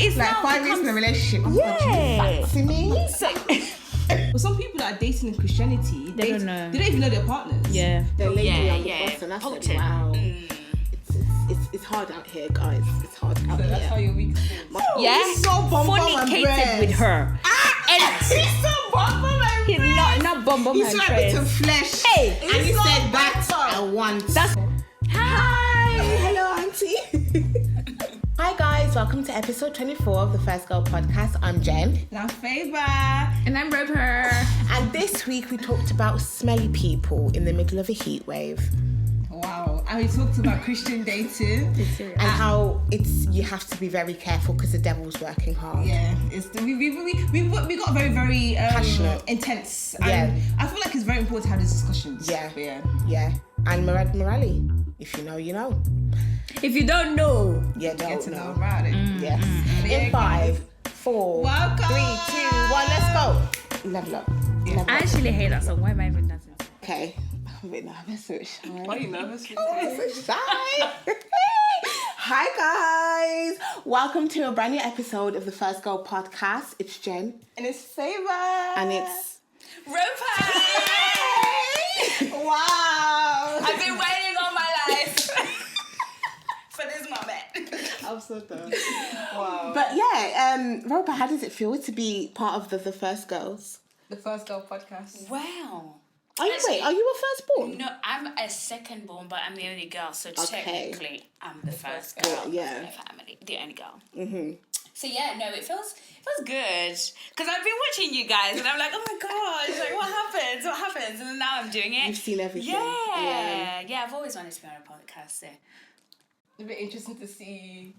it's like now 5 years in a becomes- relationship. Yeah. To me. So, But some people that are dating in Christianity, They don't know. They don't even know their partners. yeah. The lady Yeah, on the yeah. bus, and I said, Potent. wow. It's hard out here, guys. It's hard out So that's how here. your week has been. Yeah. He's so bum bum and Fornicated breast. with her. He's so bum bum and He's breast. not bum bum He's and so a bit of breast. flesh. Hey. And he He's so said, that's bum bum. I want. That's Hi. Hello, auntie. Hi, guys. Welcome to episode 24 of the First Girl podcast. I'm Jen. Now, Favor. and I'm Roper. And this week we talked about smelly people in the middle of a heat wave. Wow. And we talked about Christian dating. And how you have to be very careful because the devil's working hard. Yeah, we got very, very Passionate. intense. Yeah. And I feel like it's very important to have these discussions. Yeah. But yeah. Yeah. And morality. If you know, you know. If you don't know, Yeah, Get to don't know know. about it. Yes. Yeah, In 5, 4, Welcome. 3, 2, 1, let's go. Level up. Level I up. actually hate that song. Why am I even dancing? Okay. I'm a bit nervous, so it's shy. Why are you nervous? I'm so shy. Hi guys. Welcome to a brand new episode of the First Girl podcast. It's Jen. And it's Favor. And it's Roper! wow. I've been waiting all my life for this moment. I'm so done. Wow. But yeah, Roper, how does it feel to be part of the First Girls? The First Girl podcast. Wow. Are you a firstborn? No, I'm a second born, but I'm the only girl, so Okay. technically I'm the first girl yeah. of my family, the only girl. Mm-hmm. So yeah, no, it feels good because I've been watching you guys, and I'm like, oh my gosh, like what happens, and then now I'm doing it. You've seen everything. Yeah. I've always wanted to be on a podcast. So. It'd be interesting to see.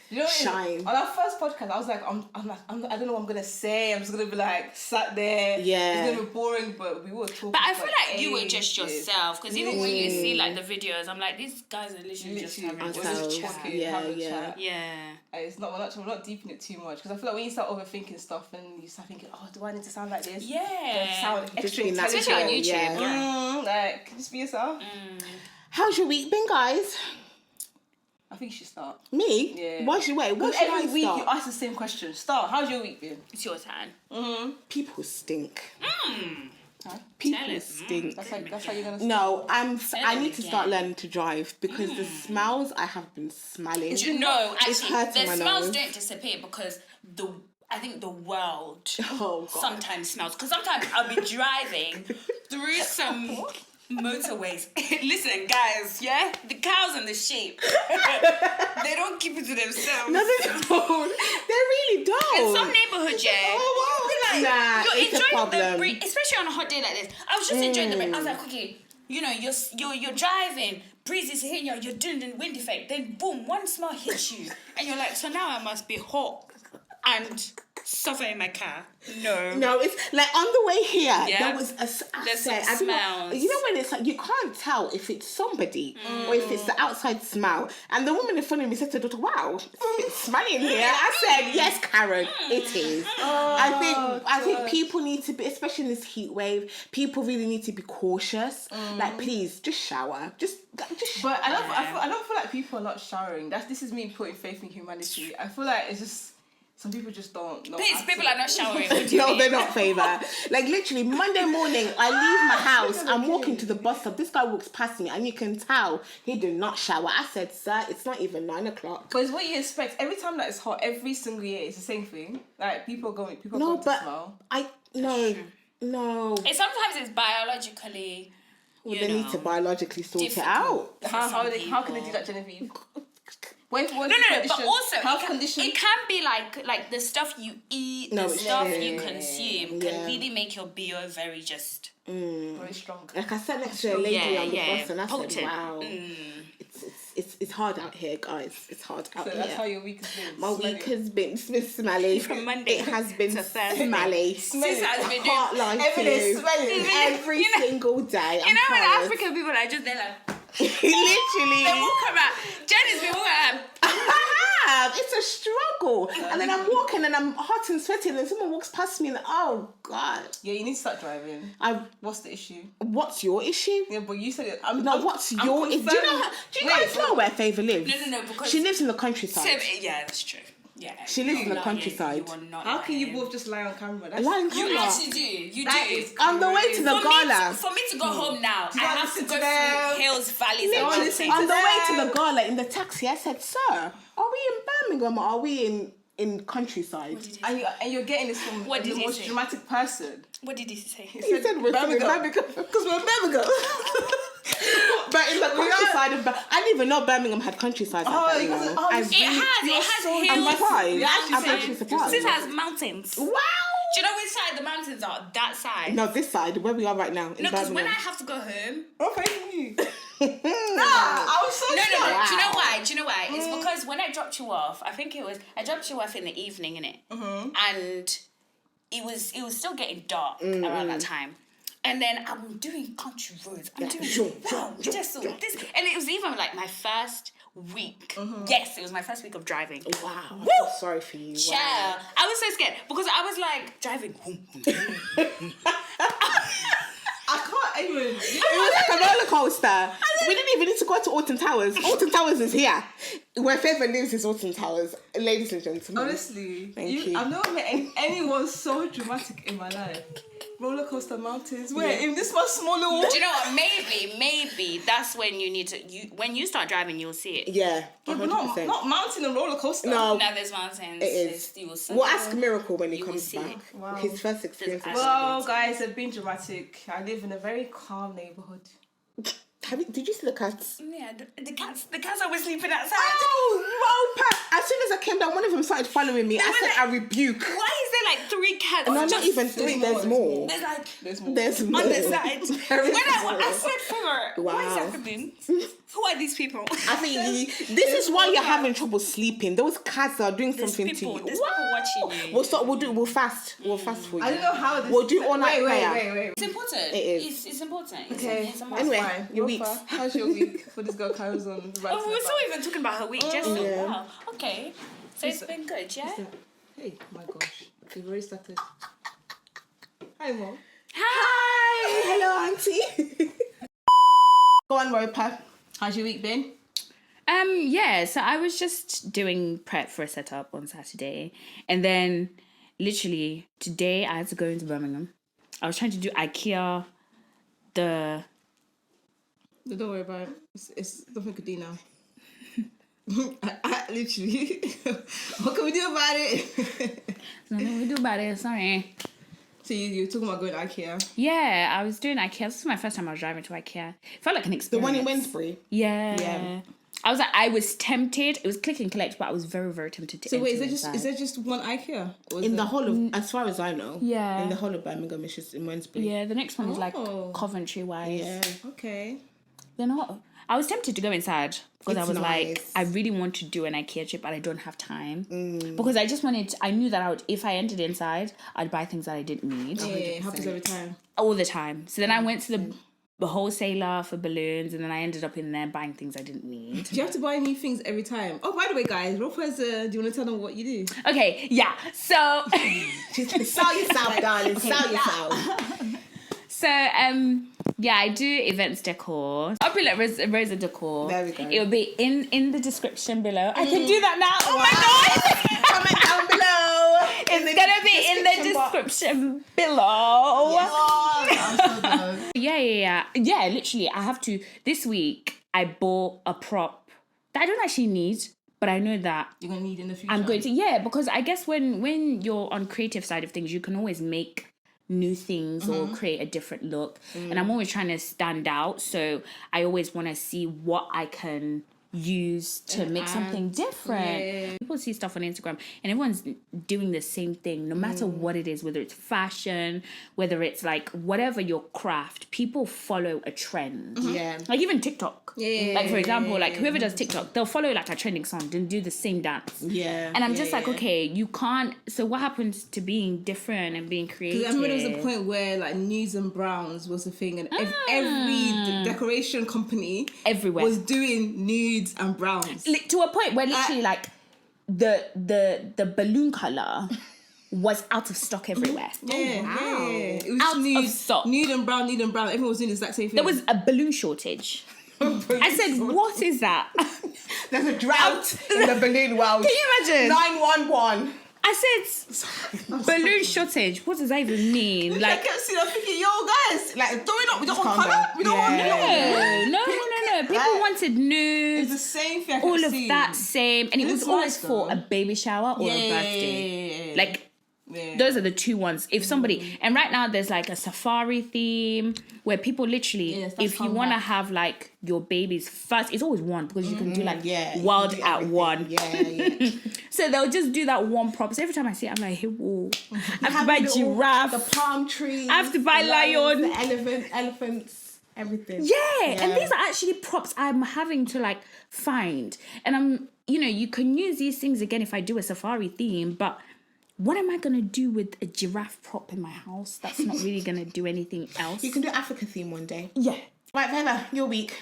You know what it is? Shine. On our first podcast, I was like, I don't know what I'm gonna say. I'm just gonna be like sat there. Yeah. It's gonna be boring, but we were talking. But I for feel like you were just ages. yourself because even when you see like the videos, I'm like, these guys are literally just having Literally, just ourselves. chat. talking, Yeah, having a yeah. chat. Yeah. It's not we're not deeping it too much because I feel like when you start overthinking stuff and you start thinking, oh, do I need to sound like this? Do I Yeah. sound Just extra be natural. Especially on intelligent? YouTube. Yeah. Yeah. Like, just be yourself. How's your week been, guys? I think you should start. Me? Yeah. Why should wait? What Because should every I week start? you ask the same question. Start. How's your week been? It's your turn. People stink. Huh? People Tell it. stink. That's how you're gonna start. No, I need to again. start learning to drive because the smells I have been smelling. No, It's actually, hurting the my smells nose. don't disappear because I think the world Oh, God. sometimes smells. Because sometimes I'll be driving through some motorways. Listen, guys, yeah? The cows and the sheep, they don't keep it to themselves. No, they don't. They really don't. In some neighborhoods, yeah. Oh, wow. Like, Nah, you're it's a enjoying the problem. breeze, especially on a hot day like this. I was just enjoying the breeze. I was like, okay, you know, you're driving, breeze is hitting you, you're doing the wind effect. Then boom, one smell hits you, and you're like, so now I must be hot and suffer in my car. No, it's like on the way here, Yeah. there was There's some I don't know, smells. you know when it's like, you can't tell if it's somebody or if it's the outside smell. And the woman in front of me said to her daughter, wow, it's smelly in here. I said, yes, Karen, it is. I think people need to be, especially in this heat wave, people really need to be cautious. Like, please, just shower. Just shower. But I don't feel like people are not showering. This is me putting faith in humanity. I feel like it's just some people just don't know. Please, people are not showering. What do you No, mean? they're not Favor. Like literally Monday morning, I leave my house, I'm walking to the bus stop. This guy walks past me and you can tell he did not shower. I said, sir, it's not even 9 o'clock. But it's what you expect. Every time that it's hot, every single year, it's the same thing. Like people No, go to but smell. no. Sometimes it's biologically. Well, they need to biologically sort it out. How can they do that, Genevieve? No, but also health it condition. can be like the stuff you eat, No, the it's stuff true. you consume Yeah. can really make your BO very just. very strong. Like I sat next to a lady on the bus and I potent. said, wow, it's hard out here, guys. It's hard out So here. that's how your week has been. My week has been smelly. From Monday It has been to Thursday. smelly. Sis has been Can't doing. lie to Everything you. smelling. Every You know- single day. You know when tired. African people are just there like Literally. they walk around. Jen has been walking around. It's a struggle. And then I'm walking and I'm hot and sweaty and then someone walks past me and oh God. Yeah, you need to start driving. What's the issue? What's your issue? Yeah, but you said it. What's your issue? Do you guys know where Favor lives? No, because She lives in the countryside. Yeah, that's true. Yeah. She lives in the Lying. countryside. You are not How can you lying. both just lie on camera? That's Lying You camera. actually do. You That do. is On the way to the gala. For me to go home now, I you have to listen go to them? through hills, valleys, No, and listen mountains. On the way to them. the gala in the taxi, I said, "Sir, are we in Birmingham or are we in countryside?" And you're getting this from What did the he most say? dramatic person. What did he say? He said we're from Birmingham. Birmingham because we're Birmingham. But in the countryside of I didn't even know Birmingham had countryside. Oh, you because- know. oh, I it It has I'm hills, surprised. I'm mountains. actually surprised. This has mountains. Wow. Do you know which side the mountains are? That side. No, this side where we are right now in No, because Birmingham. when I have to go home. What facing you? I was so No. shocked. Do you know why? Do you know why? It's because when I dropped you off, I dropped you off in the evening, innit? And it was still getting dark around that time. And then I'm doing country roads. I'm doing just all this, and it was even like my first week. Yes, it was my first week of driving. Wow. I'm so sorry for you. Wow. Yeah, I was so scared because I was like driving. I can't even. It was like a roller coaster. We didn't even need to go to Alton Towers. Alton Towers is here. Where Favor lives is Alton Towers, ladies and gentlemen. Honestly, Thank you. I've never met anyone so dramatic in my life. Roller coaster mountains. Where in this much smaller walk? Do you know what? Maybe that's when you need to. When you start driving, you'll see it. Yeah, Yeah, 100%. but not mountain and roller coaster. No, Now there's mountains. it is. You will see. We'll ask Miracle when he You will comes see back. it. Wow. His first experience. There's with Well, it. guys, I've been dramatic. I live in a very calm neighborhood. Did you see the cats? Yeah, the cats are sleeping outside. Oh, Pat. As soon as I came down, one of them started following me. I were said, like- I rebuke. Why is there like 3 cats? No, not just even 3. There's more. There's like There's more. There's more. on the side. There is When I more. said, Favor, what is Wow. happening? Who are these people? I think this is why you're having trouble sleeping. Those cats are doing There's something people. to you. There's people watching you. We'll fast. We'll fast for you. I don't know how this. We'll do all night prayer. Wait. It's important. It is. It's important. Okay. It's a must. Anyway, Fine. your Rofa, weeks. how's your week? For this girl carries on. Oh, we're still even talking about her week, just so. Yeah. Wow. Okay. So it's been good, yeah? Hey, my gosh, we've already started. Hi, mom. Hi. Hello, auntie. Go on, Roper. How's your week been? Yeah, so I was just doing prep for a setup on Saturday, and then literally today I had to go into Birmingham. I was trying to do IKEA, Don't worry about it. It's nothing could do now. I literally, what can we do about it? nothing we do about it, sorry. So you're talking about going to IKEA? Yeah, I was doing IKEA. This was my first time I was driving to IKEA. It felt like an The experience. one in Wednesbury. Yeah. Yeah. I was tempted. It was click and collect, but I was very, very tempted to So wait, enter is inside. there just one IKEA? Or is In the there- whole of, as far as I know. Yeah. In the whole of Birmingham, it's just in Wednesbury. Yeah, the next one is like Oh. Coventry wise. Yeah. Okay. They're not. I was tempted to go inside because I It's was like, nice. I really want to do an IKEA trip, but I don't have time because I just wanted. I knew that if I entered inside, I'd buy things that I didn't need Yeah, it happens every time. all the time. So then I went to the wholesaler for balloons, and then I ended up in there buying things I didn't need. Do you have to buy new things every time? Oh, by the way, guys, Ropa's, do you want to tell them what you do? Okay, yeah. So, Sell yourself, darling. Sell yourself. so yeah, I do events decor. I'll be like Rosa Decor. There we go. It'll be in the description below. I can do that now. Oh my god. Comment down below. It's gonna be in the description below. Yeah, literally, I have to. This week, I bought a prop that I don't actually need, but I know that You're going to need in the future. I'm going to. Yeah, because I guess when you're on creative side of things, you can always make new things or create a different look. And I'm always trying to stand out. So I always want to see what I can use to make something different. Yeah. People see stuff on Instagram and everyone's doing the same thing, no matter what it is, whether it's fashion, whether it's like whatever your craft, people follow a trend. Yeah. Like even TikTok. Yeah. Like for example, like whoever does TikTok, they'll follow like a trending song and do the same dance. Yeah. And I'm just Yeah, like, yeah. okay, you can't. So what happens to being different and being creative? I remember there was a point where like nudes and browns was a thing, and every decoration company Everywhere. was doing nudes and browns. To a point where literally like the balloon color was out of stock everywhere. Yeah, yeah. It was Out of nude, stock. nude and brown. Everyone was doing the exact same thing. There was a balloon shortage. I said, what is that? There's a drought in the balloon world. Can you imagine? 911. I said, balloon shortage. What does that even mean? I Like, kept seeing, I'm thinking, yo, guys, like, we don't want calm colour. down. We don't want no. People wanted It's nudes. the same thing I kept All of seeing. that same, and it was It's always nice, for though. a baby shower or a birthday. Yeah. Like, those are the two ones. If somebody, and right now there's like a safari theme where people literally, Yes, that's if you come want to back. have like your baby's first, it's always one because you can do like Yeah. world you do at everything. one. Yeah. So they'll just do that one prop. So every time I see it, I'm like, hey, whoa. I have to buy Having all giraffe. The palm trees. I have to buy the lions, lion. The elephants, everything. Yeah, and these are actually props I'm having to like find. And I'm, you can use these things again if I do a safari theme, but what am I going to do with a giraffe prop in my house? That's not really going to do anything else. You can do Africa theme one day. Yeah. Right, Feva, your week.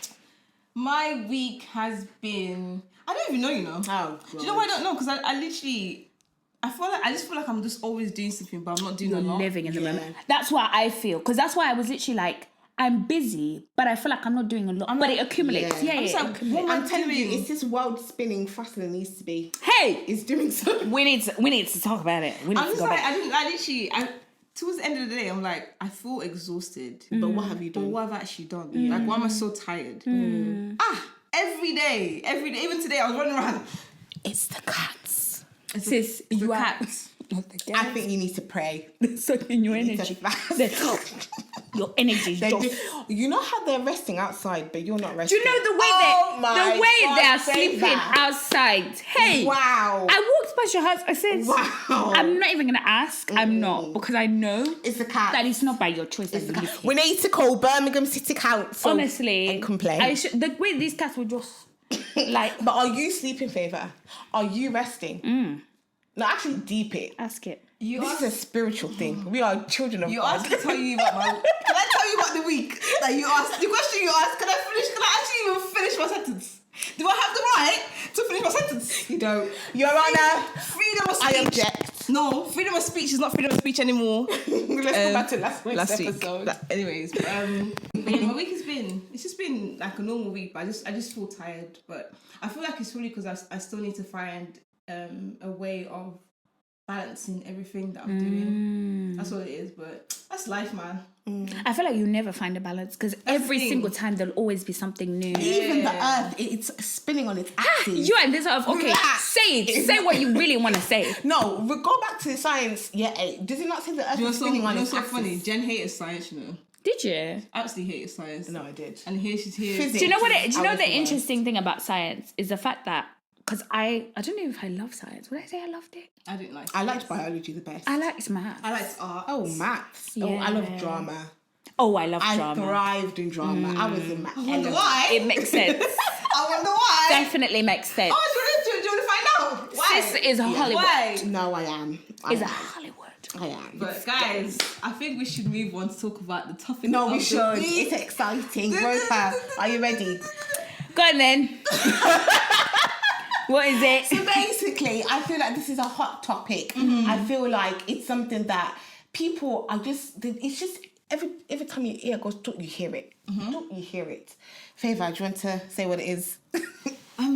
My week has been, I don't even know, you know. Oh, Do you know why I don't know? Because I literally, I just feel like I'm just always doing something, but I'm not doing You're a lot. living in the moment. That's what I feel. Because that's why I was literally like, I'm busy, but I feel like I'm not doing a lot. But it accumulates. yeah. Yeah, I'm just like, what am I I'm telling you, doing? it's this world spinning faster than it needs to be. Hey! It's doing so. We need to talk about it. We need I'm to just go like, back. towards the end of the day, I'm like, I feel exhausted. But what have you But done? what have I actually done? Like, why am I so tired? Every day, even today, I was running around. It's the cats. Sis, It's you the are cats. not the I cat. think you need to pray. Sucking your need to energy. fast. Your energy is They just... do- you know how they're resting outside, but you're not Do resting. you know the way Oh my the way God, they are say sleeping that. outside? Hey, Wow. I walked past your house. I said, Wow. I'm not even gonna ask. I'm not because I know It's the cat. that it's not by your choice that you live here. We need to call Birmingham City Council. Honestly, and complain. the way these cats were just like. But are you sleeping, Favour? Are you resting? No, actually, deep it. Ask it. You This asked, is a spiritual thing. We are children of you God. asked to tell you about my. Can I tell you about the week that you asked? The question you asked. Can I actually even finish my sentence? Do I have the right to finish my sentence? You don't. Your Honour, Freedom of I speech. object. No, freedom of speech is not freedom of speech anymore. Let's go back to last week's episode. Anyways, but yeah, my week it's just been like a normal week, but I just feel tired. But I feel like it's probably because I still need to find a way of balancing everything that I'm doing. That's what it is, but that's life, man. I feel like you never find a balance because every thing. single time there'll always be something new. Even the earth, it's spinning on its axis. You and this sort of okay. Relax. Say it. Say what you really want to say. No, we go back to the science. Yeah, does it not say the earth is spinning on its so axis? funny. Jen hated science, you know. Did you? Absolutely hated science. No, I did. And here she's here. Physics. Do you know what? Do you I know was the the worst. interesting thing about science is the fact that because I don't know if I love science. Would I say I loved it? I didn't like. I liked biology the best. I liked math. I liked art. Oh, maths. Oh, I love Yeah. drama. Oh, I love I drama. thrived in drama. I was in my I wonder element. why. It makes sense. I wonder why. Definitely makes sense. Oh, do you want to find out? Why? Sis is Hollywood. Why? No, I am. Is a am. Hollywood. I am. But guys, I think we should move on to talk about the topic. No, of we the should. week. It's exciting. Roper, are you ready? Go on then. What is it? So basically, I feel like this is a hot topic. I feel like it's something that people are it's just every time your ear goes, don't you hear it? Don't you hear it? Favour, do you want to say what it is? Let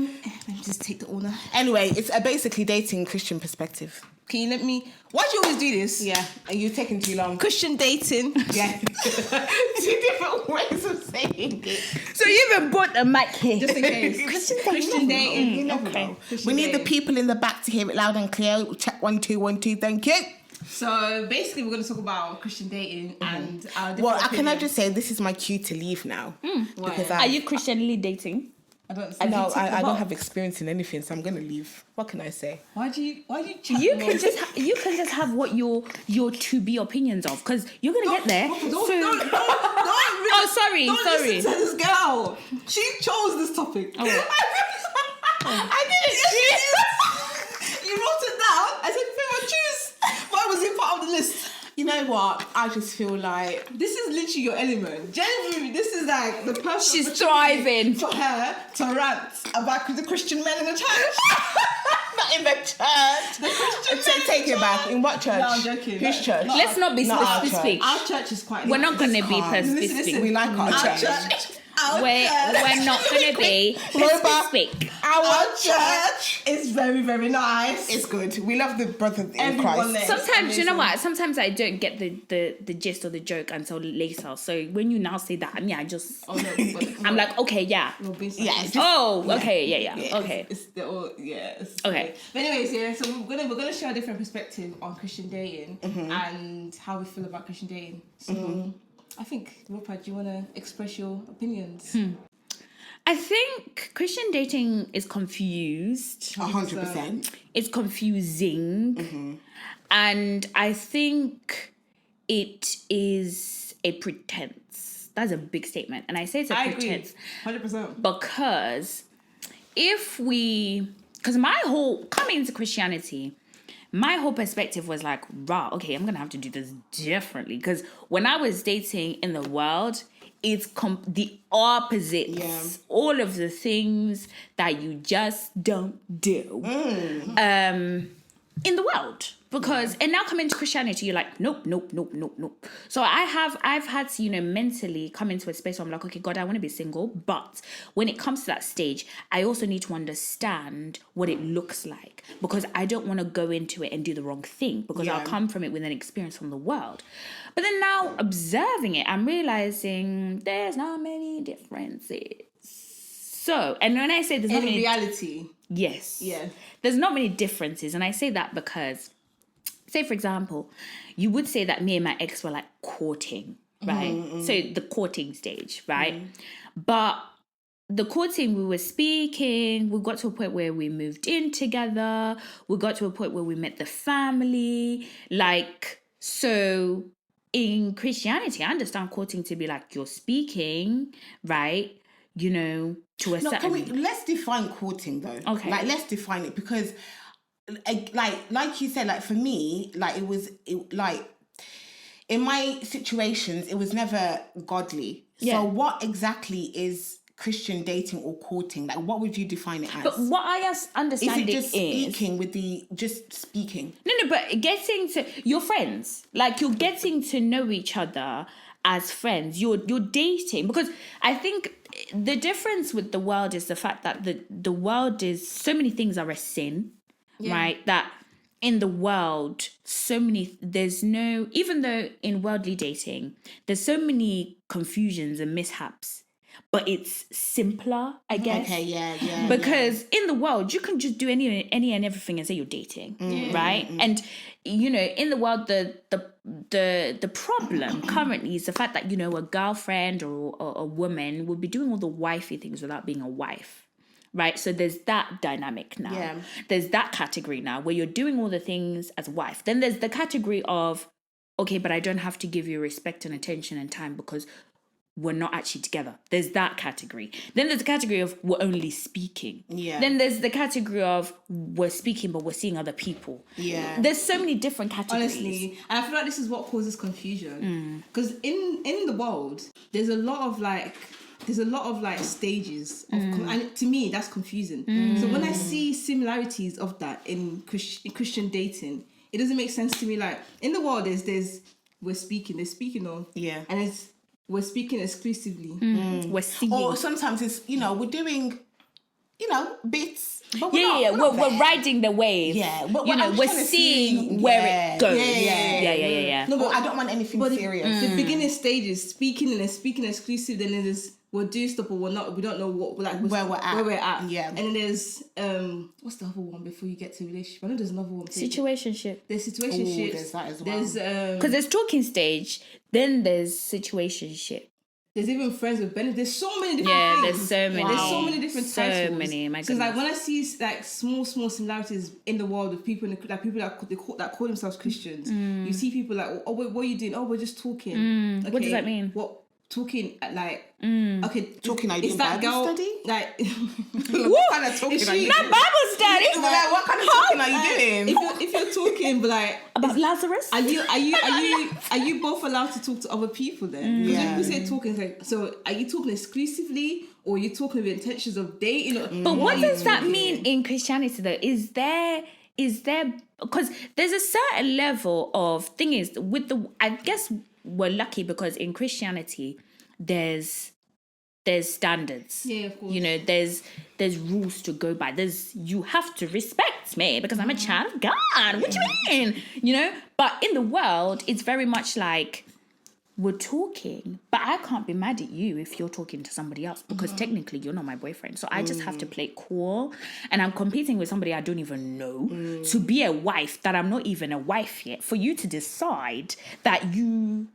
me just take the owner. Anyway, it's a basically dating Christian perspective. Can you let me? Why do you always do this? Yeah, are you taking too long? Christian dating. Yeah. Two different ways of saying it. So you even bought a mic here. Just in case. Christian dating. You never okay. know. Christian We need the dating. people in the back to hear it loud and clear. Check 1 2 1 2. Thank you. So basically, we're going to talk about Christian dating and our different Well, can I opinions. just say this is my cue to leave now? Because Are you Christianly dating? I don't. I know Did you tick the I don't box? have experience in anything, so I'm gonna leave. What can I say? Why do you? Chat You more? can just have what your to be opinions of because you're gonna get there. Don't, So- don't, Oh, sorry, don't sorry. listen to this girl. She chose this topic. Oh. I didn't. You wrote it down. I said, "Favorite, choose." Why was it part of the list? You know what? I just feel like This is literally your element. Genuinely, this is like the perfect She's opportunity thriving. for her to rant about the Christian men in the church. not in the church. The Christian men in Take the it back. church. In what church? No, I'm joking. Whose church? Let's not be Not our specific. Our church is quite. We're not gonna be calm. Listen, specific. We like our Our church. church. we're not going to be specific. Our church is very, very nice. It's good. We love the brothers in Everyone Christ. there. Sometimes, you know what? Sometimes I don't get the gist or the joke until later. So when you now say that, I mean, I just, Oh, no, but I'm like, okay, yeah. we're being Yeah, sarcastic. just- Oh, okay, yeah. Okay. It's the it's Okay. But anyways, yeah. So we're gonna share a different perspective on Christian dating and how we feel about Christian dating. So I think, Rupa, do you want to express your opinions? I think Christian dating is confused. 100%. It's confusing. And I think it is a pretense. That's a big statement. And I say it's a I agree, pretense 100%. because because my whole, coming into Christianity, my whole perspective was like, wow, okay, I'm going to have to do this differently. Because when I was dating in the world, it's the opposite. Yeah. All of the things that you just don't do in the world. Because, and now coming to Christianity, you're like, nope. So I've had to, mentally come into a space where I'm like, okay, God, I want to be single. But when it comes to that stage, I also need to understand what it looks like. Because I don't want to go into it and do the wrong thing. Because I'll come from it with an experience from the world. But then now observing it, I'm realizing there's not many differences. So, and when I say there's not In many... reality, Yes. Yeah. There's not many differences. And I say that because, say, for example, you would say that me and my ex were like courting, right? So the courting stage, right? But the courting, we were speaking, we got to a point where we moved in together, we got to a point where we met the family. Like, so in Christianity, I understand courting to be like you're speaking, right? To a No, certain... let's define courting though. Okay. Like, let's define it because, like you said, like for me, like like in my situations, it was never godly. Yeah. So what exactly is Christian dating or courting? Like, what would you define it as? But what I understand is it just is... speaking with just speaking? No, but getting to... You're friends. Like, you're getting to know each other as friends. You're dating. Because I think the difference with the world is the fact that the world is... So many things are a sin, right? That in the world, there's no... Even though in worldly dating, there's so many confusions and mishaps, but it's simpler, I guess. Okay, yeah. Because in the world, you can just do any and everything and say you're dating, right? And in the world, the problem currently is the fact that a girlfriend or a woman will be doing all the wifey things without being a wife, right? So there's that dynamic now. Yeah. There's that category now where you're doing all the things as a wife. Then there's the category of, okay, but I don't have to give you respect and attention and time because we're not actually together. There's that category. Then there's the category of we're only speaking. Yeah. Then there's the category of we're speaking but we're seeing other people. Yeah. There's so many different categories. honestly, and I feel like this is what causes confusion. Because in the world, there's a lot of stages of and to me that's confusing. So when I see similarities of that in Christian dating, it doesn't make sense to me. Like in the world, there's we're speaking, on, and we're speaking exclusively. We're seeing. Or sometimes it's we're doing bits, but we're not We're riding the wave. Yeah, but we're I'm trying to seeing see- where yeah, it goes. yeah. No, No, but I don't want anything But serious. the beginning stages, speaking and then speaking exclusive, then there's we're doing stuff, but we're not. We don't know where we're at. Yeah. And then there's what's the other one before you get to relationship? I know there's another one. situationship. There's situationships. there's that as well. There's Because there's talking stage, then there's situationship. there's even friends with benefits. There's so many different things. There's so many. There's so many different So titles. many, my So it's like goodness. when I see like small similarities in the world of people that call themselves Christians, you see people like, oh wait, what are you doing? Oh, we're just talking. What does that mean? What talking like? Okay, Talking, are you it's doing that Bible girl study? like. What kind of talking are you doing? Bible study Like, what kind of talking are you doing? if you're talking, but like, about Lazarus. are you both allowed to talk to other people then? Because Yeah. if we say talking, it's like, so are you talking exclusively or are you talking with intentions of dating? But what does that mean in Christianity though? Is there because there's a certain level of thing is with I guess we're lucky because in Christianity there's there's standards. Yeah, of course. You know, there's rules to go by. You have to respect me because I'm a child of God. What do you mean? You know? But in the world, it's very much like we're talking, but I can't be mad at you if you're talking to somebody else because technically you're not my boyfriend. So I just have to play cool. And I'm competing with somebody I don't even know to be a wife that I'm not even a wife yet. For you to decide that you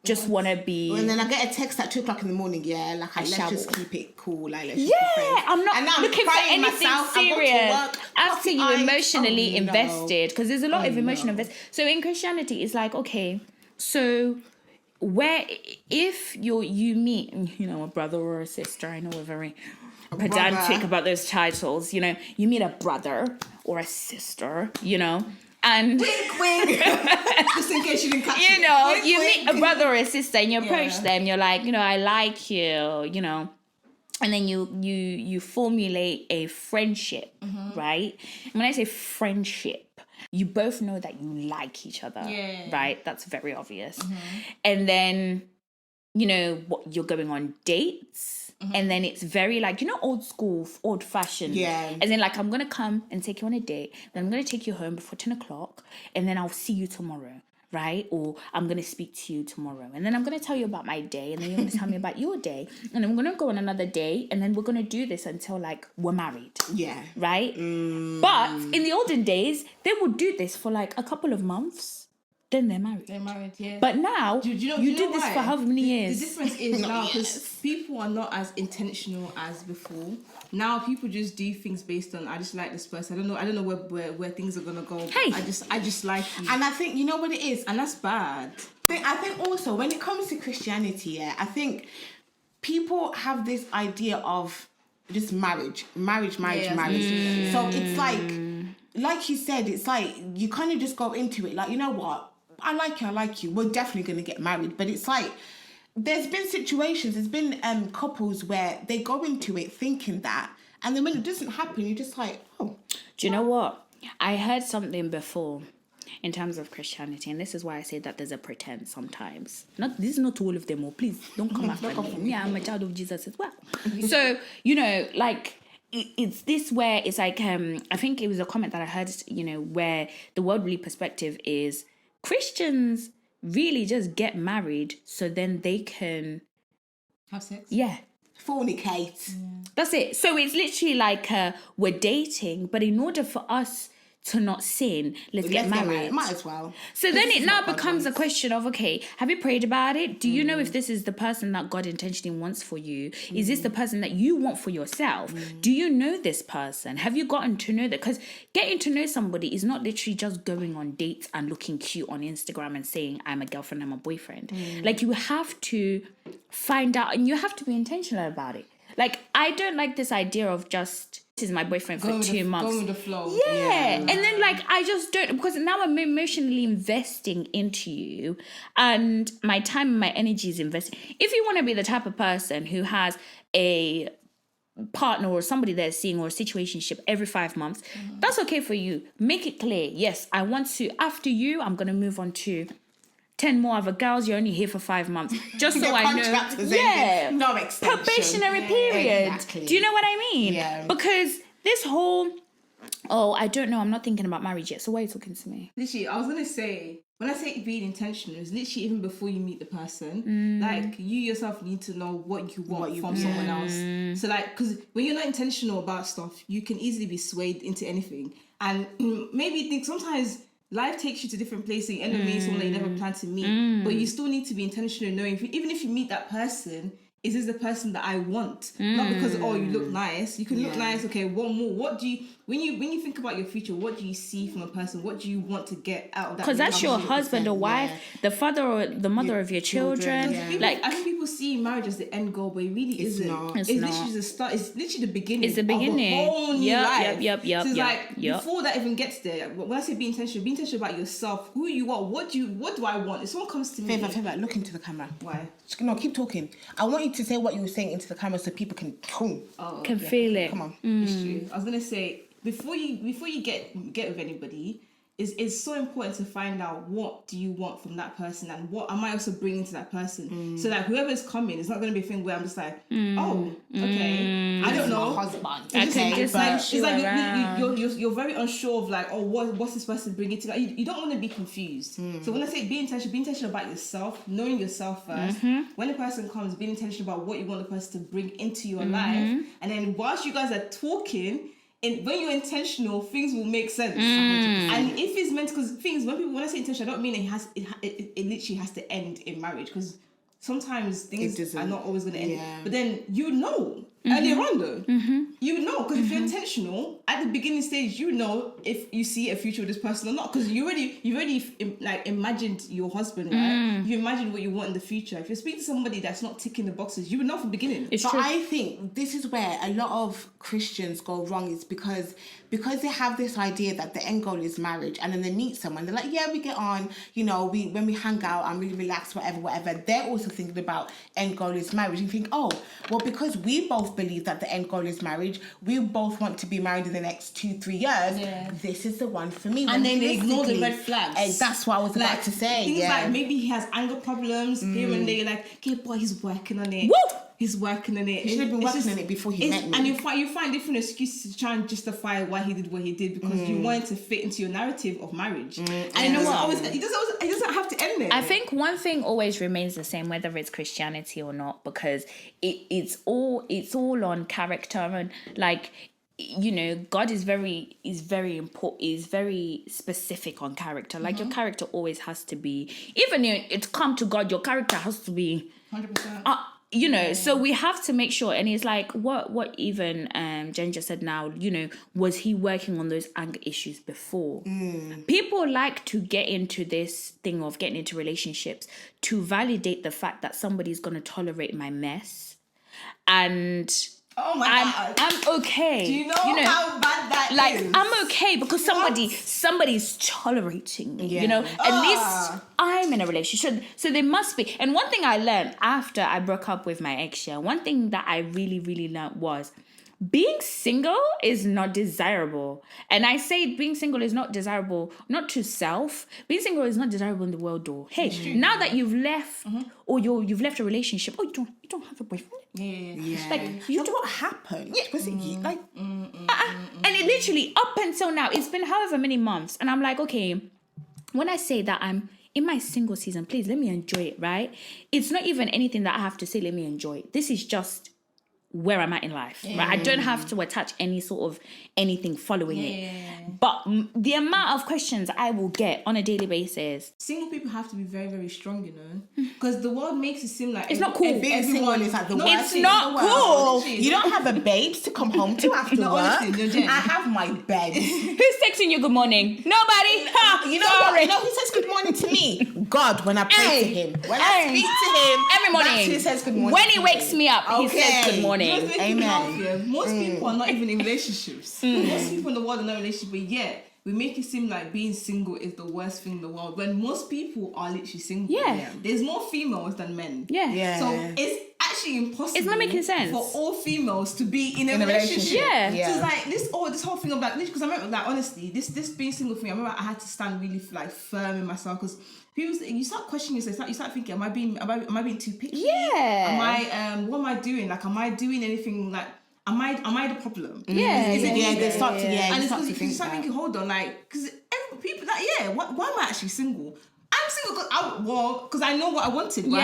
just want to be... And then I get a text at 2 o'clock in the morning, let's shower. just keep it cool. Like, let's just be friends. I'm not And now I'm looking for crying anything myself, I go to serious work, after you puffy-eyed. emotionally Oh, no. invested, because there's a lot of emotional invest. So in Christianity, it's like, okay, so where if you meet, you know, a brother or a sister, I know we're very pedantic about those titles, you know, you meet a brother or a sister, you know, and Wink. Just in case you didn't catch it. you know, Wink, you wink. meet a brother or a sister and you approach Yeah. them, you're like, you know, I like you, you know, and then you formulate a friendship, right? And when I say friendship, you both know that you like each other, right? That's very obvious. And then, you know, what you're going on dates, and then it's very like, you know, old school, old fashioned. Yeah. As in, like, I'm gonna come and take you on a date, then I'm gonna take you home before 10 o'clock, and then I'll see you tomorrow. Right? Or I'm going to speak to you tomorrow. And then I'm going to tell you about my day. And then you're going to tell me about your day. And then we're going to go on another date. And then we're going to do this until, like, we're married. Yeah. Right? But in the olden days, they would do this for, like, a couple of months. Then they're married. They're married, yeah. But now, Do you know did this why? for how many years? The difference is now because people are not as intentional as before. Now people just do things based on I just like this person. I don't know where things are gonna go. Hey. I just like you, And I think, you know what it is? and that's bad. I think also when it comes to Christianity, I think people have this idea of just marriage. Yeah. So it's like you said, it's like you kind of just go into it like, you know what? I like you. We're definitely going to get married. But it's like, there's been couples where they go into it thinking that, and then when it doesn't happen, you're just like, oh. Do you know what? I heard something before in terms of Christianity, and this is why I say that there's a pretense sometimes. This is not all of them, or please don't come after me. Yeah, I'm a child of Jesus as well. So, you know, like, it's this where it's like, I think it was a comment that I heard, you know, where the worldly perspective is Christians really just get married so then they can Have sex. yeah, Fornicate. that's it. So it's literally like we're dating, but in order for us to not sin, let's get married. Might as well. So then This it is now what God becomes a wants. question of, okay, have you prayed about it? Do you know if this is the person that God intentionally wants for you? Is this the person that you want for yourself? Do you know this person? Have you gotten to know that? Because getting to know somebody is not literally just going on dates and looking cute on Instagram and saying, I'm a girlfriend, I'm a boyfriend. Like, you have to find out, and you have to be intentional about it. Like, I don't like this idea of just, this is my boyfriend for 2 months. Going with the flow. Yeah. And then, like, I just don't, because now I'm emotionally investing into you, and my time and my energy is invested. If you want to be the type of person who has a partner or somebody they're seeing or a situationship every 5 months, that's okay for you. Make it clear. Yes, I want to, after you, I'm going to move on to 10 more other girls. You're only here for 5 months. Just so Your I contract know. is Yeah. ending. No extension. Probationary period. Exactly. Do you know what I mean? Yeah. Because this whole, oh, I don't know, I'm not thinking about marriage yet. So why are you talking to me? Literally, I was gonna say, when I say being intentional, it's literally even before you meet the person. Like, you yourself need to know what you want from someone else. So, like, because when you're not intentional about stuff, you can easily be swayed into anything. And maybe you think sometimes life takes you to different places. You end up meeting someone that you never planned to meet, but you still need to be intentional, knowing even if you meet that person, is this the person that I want? Not because you look nice. You can look nice. Okay, what more? What do you when you think about your future? What do you see from a person? What do you want to get out of that? Because that's your relationship? husband or wife, the father or the mother of your children. children, Like, I think people see marriage as the end goal, but it really isn't. not. It's It's not. literally the start. It's literally the beginning. It's the beginning. Of a whole new Yep, life. yep, So it's yep, like yep. before that even gets there. When I say be intentional about yourself, who you are, what do I want? If someone comes to me, Favor, look into the camera. why? No, keep talking. I want you to say what you were saying into the camera so people can. can feel it. Come on. It's true. I was gonna say before you get with anybody, it's so important to find out what do you want from that person and what am I also bringing to that person. So like whoever's coming, it's not going to be a thing where I'm just like, oh, okay, I don't know. My husband. I can just It's you like around. you're very unsure of like, oh, what's this person bringing to you don't want to be confused. So when I say be intentional about yourself, knowing yourself first. When the person comes, be intentional about what you want the person to bring into your life, and then whilst you guys are talking, when you're intentional, things will make sense. And if it's meant, because when I say intentional, I don't mean it literally has to end in marriage, because sometimes things are not always going to end. Yeah. But then you know earlier on though, you know, because if you're intentional at the beginning stage, you know if you see a future with this person or not, because you've already like imagined your husband, right? You imagine what you want in the future. If you're speaking to somebody that's not ticking the boxes, you would know from the beginning. It's But true. I think this is where a lot of Christians go wrong, is because they have this idea that the end goal is marriage, and then they meet someone, they're like, yeah, we get on, you know, when we hang out, I'm really relaxed, whatever. They're also thinking about end goal is marriage. You think, oh, well, because we both believe that the end goal is marriage, we both want to be married in the next 2-3 years, this is the one for me. And then they ignore the Realistically, red flags. That's what I was about to say. Things Yeah. like maybe he has anger problems here and there. Like, okay, boy, he's working on it. Woo! He's working on it. He should have been It's working on it before he met me. And you find different excuses to try and justify why he did what he did, because you wanted to fit into your narrative of marriage. And it doesn't have to end there. I think one thing always remains the same, whether it's Christianity or not, because it's all on character, and like, you know, God is very important, is very specific on character. Like your character always has to be, even if it's come to God, your character has to be 100%. you know, so we have to make sure. And it's like what even Jen just said now, you know, was he working on those anger issues before? People like to get into this thing of getting into relationships to validate the fact that somebody's going to tolerate my mess, and Oh my God. I'm okay. Do you know how bad that like, is? I'm okay because somebody's tolerating me, you know? At least I'm in a relationship. So they must be. And one thing I learned after I broke up with my ex, one thing that I really, really learned was being single is not desirable. And I say being single is not desirable, not to self. Being single is not desirable in the world, though. Hey, now that you've left or you've left a relationship, you don't have a boyfriend. Yeah. Like, So what happened? Was it you? Like, and it literally, up until now, it's been however many months. And I'm like, okay, when I say that I'm in my single season, please let me enjoy it, right? It's not even anything that I have to say, let me enjoy it. This is just where I'm at in life, right? I don't have to attach any sort of anything following it. But the amount of questions I will get on a daily basis. Single people have to be very, very strong, you know, because the world makes it seem like It's not cool. being single is like the worst It's thing not in the world. cool. Literally. You don't have a babes to come home to after No, work. honestly, no, Jen. I have my bed. Who's texting you good morning? Nobody. Ha, You know sorry. what? You know who says good morning to me? God, when I pray Hey. to him. When Hey. I speak to him, Every morning. that's who says good morning. When to he wakes me up, he says good morning. Just make Amen. it laugh, yeah. Most people are not even in relationships. Most people in the world are not in relationships, but yet we make it seem like being single is the worst thing in the world when most people are literally single. Yeah. There's more females than men. Yeah. So it's actually impossible. It's not making sense. for all females to be in a relationship. Yeah. So it's like this whole thing of like, because I remember, like, honestly, this being single thing, I remember I had to stand really like firm in myself, because people, you start questioning yourself, you start thinking, am I being too picky? Yeah. Am I what am I doing? Like, am I doing anything like? Am I the problem? Yeah. Is it Yeah, me? they start to, yeah, And you it's start to because you think start that. thinking, hold on, like, because people like, why am I actually single? I'm single because I know what I wanted, right?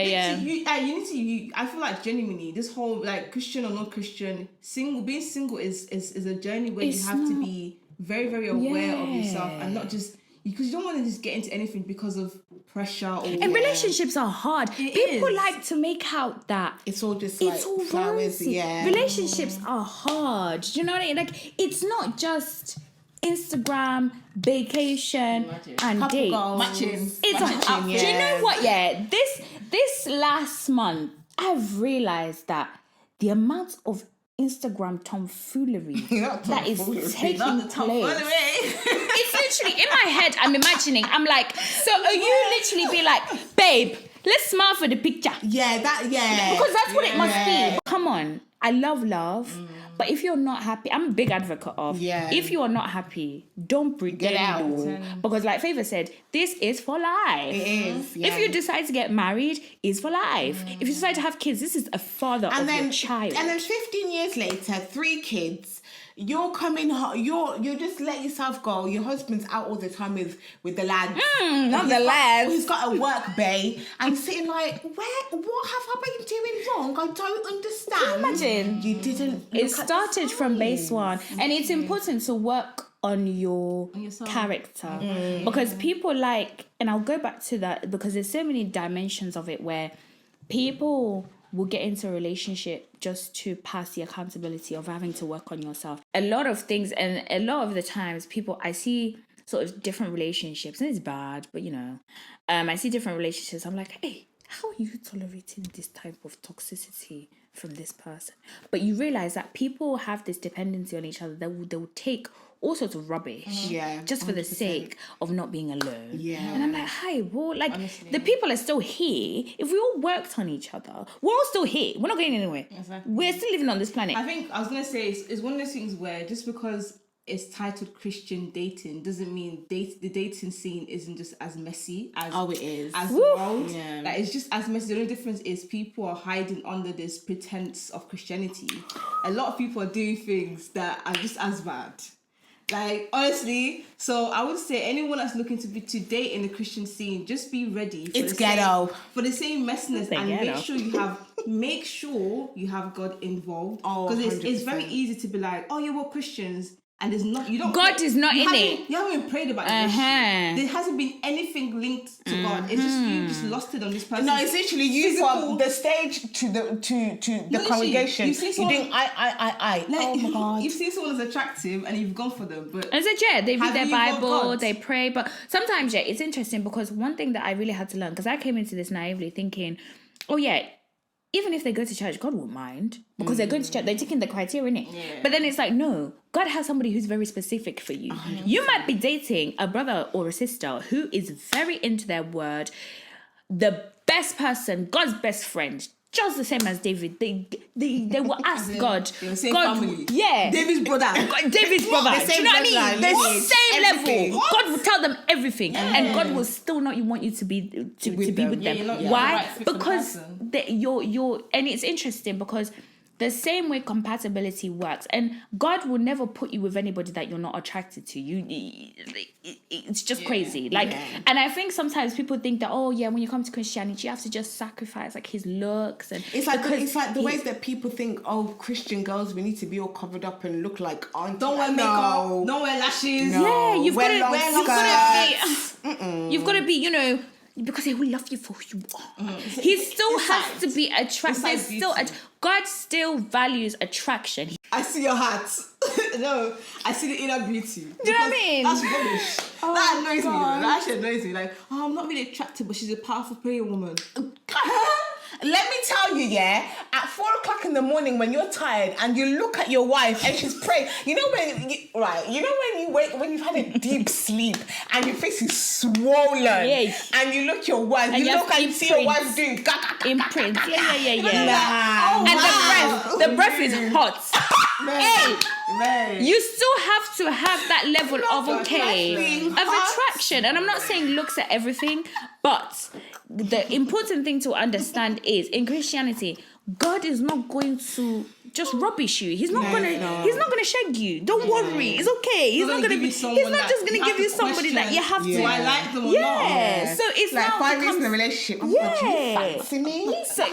Yeah. I feel like genuinely, this whole like Christian or not Christian, being single is a journey where It's you have to not- be very, very aware of yourself, Yeah. and not just because you don't want to just get into anything because of pressure or And relationships are hard. People is. like to make out that It's all just like it's all flowers. rosy. Yeah. Relationships are hard. Do you know what I mean? Like, it's not just Instagram, vacation, and Couple date. goals. matching. It's Matching, do you know what? Yeah, this last month, I've realized that the amount of Instagram tomfoolery Not that is tomfoolery. taking Not the top place. one away. It's literally in my head. I'm imagining. I'm like, so are you literally be like, babe, let's smile for the picture, Yeah, because that's what it must be. Come on, I love, But if you're not happy, I'm a big advocate of, if you are not happy, don't pretend. out. Because like Favor said, this is for life. It is. If you decide to get married, it's for life. If you decide to have kids, this is a father of your child. And then 15 years later, 3 kids, you're coming home, you just let yourself go. Your husband's out all the time with the lads. Not the lads. He's got a work bay and sitting like, what have I been doing wrong? I don't understand. Can you imagine? You didn't. It started from base one. And it's important to work on your character. Because people and I'll go back to that because there's so many dimensions of it where people will get into a relationship just to pass the accountability of having to work on yourself. A lot of things, and a lot of the times I see sort of different relationships, and it's bad, but I see different relationships. I'm like, hey, how are you tolerating this type of toxicity from this person? But you realize that people have this dependency on each other. They will take all sorts of rubbish just for 100%. The sake of not being alone. And I'm like, hi, well, like, honestly, the people are still here. If we all worked on each other, we're all still here. We're not going anywhere. Exactly. We're still living on this planet. I think I was going to say it's one of those things where just because it's titled Christian dating doesn't mean the dating scene isn't just as messy as it is as the world. Like, it's just as messy. The only difference is people are hiding under this pretense of Christianity. A lot of people are doing things that are just as bad. Like, honestly, so I would say anyone that's looking to date in the Christian scene, just be ready for for the same messiness, and make sure you have God involved, because it's very easy to be like, oh yeah, we're Christians. And there's not, God is not in it. You haven't prayed about it. There hasn't been anything linked to God. It's just you just lost it on this person. No, it's literally you from the stage to the congregation. You've seen someone, I. Like, oh my God. You've seen someone as attractive and you've gone for them. But as a they read their Bible, they pray. But sometimes, it's interesting because one thing that I really had to learn, because I came into this naively thinking, oh yeah, even if they go to church, God won't mind because they're going to church. They're taking the criteria, innit? But then it's like, no, God has somebody who's very specific for you. 100%. You might be dating a brother or a sister who is very into their word, the best person, God's best friend, just the same as David. They will ask God. The same God, family. Yeah. David's brother. David's brother. The same Do you know what I mean? The same everything. level. God will tell them everything, and God will still not want you to be with them. Why? Right, because you're, and it's interesting because the same way compatibility works, and God will never put you with anybody that you're not attracted to. It's just crazy. And I think sometimes people think that, when you come to Christianity, you have to just sacrifice like his looks, and it's like the ways that people think, Christian girls, we need to be all covered up and look like auntie. Don't wear makeup, don't wear lashes. No. Yeah, you've got to be, because he will love you for who you are. He still has to be attractive. God still values attraction. I see your heart. No, I see the inner beauty. Do you know what I mean? That's rubbish. That annoys me. That actually annoys me. Like, I'm not really attractive, but she's a powerful prayer woman. Let me tell you, at 4:00 in the morning when you're tired and you look at your wife and she's praying, when you've had a deep sleep and your face is swollen, and you look at your wife, and you see your wife doing imprints. And the breath is hot. Hey, you still have to have that level of attraction. And I'm not saying looks at everything, but the important thing to understand is in Christianity, God is not going to just rubbish you. He's not gonna shag you. Don't worry. It's okay. He's not just gonna give you somebody that you have to. Do I like them or not? So it's like now 5 years in a relationship. Oh, God, do you fancy me? So,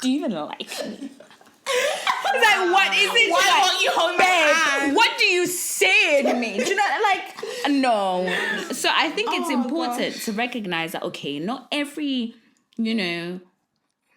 do you even like me? It's like, what is it? Why won't you hold my hand? What do you say to me? Do you know, no. So I think it's important to recognize that, not every,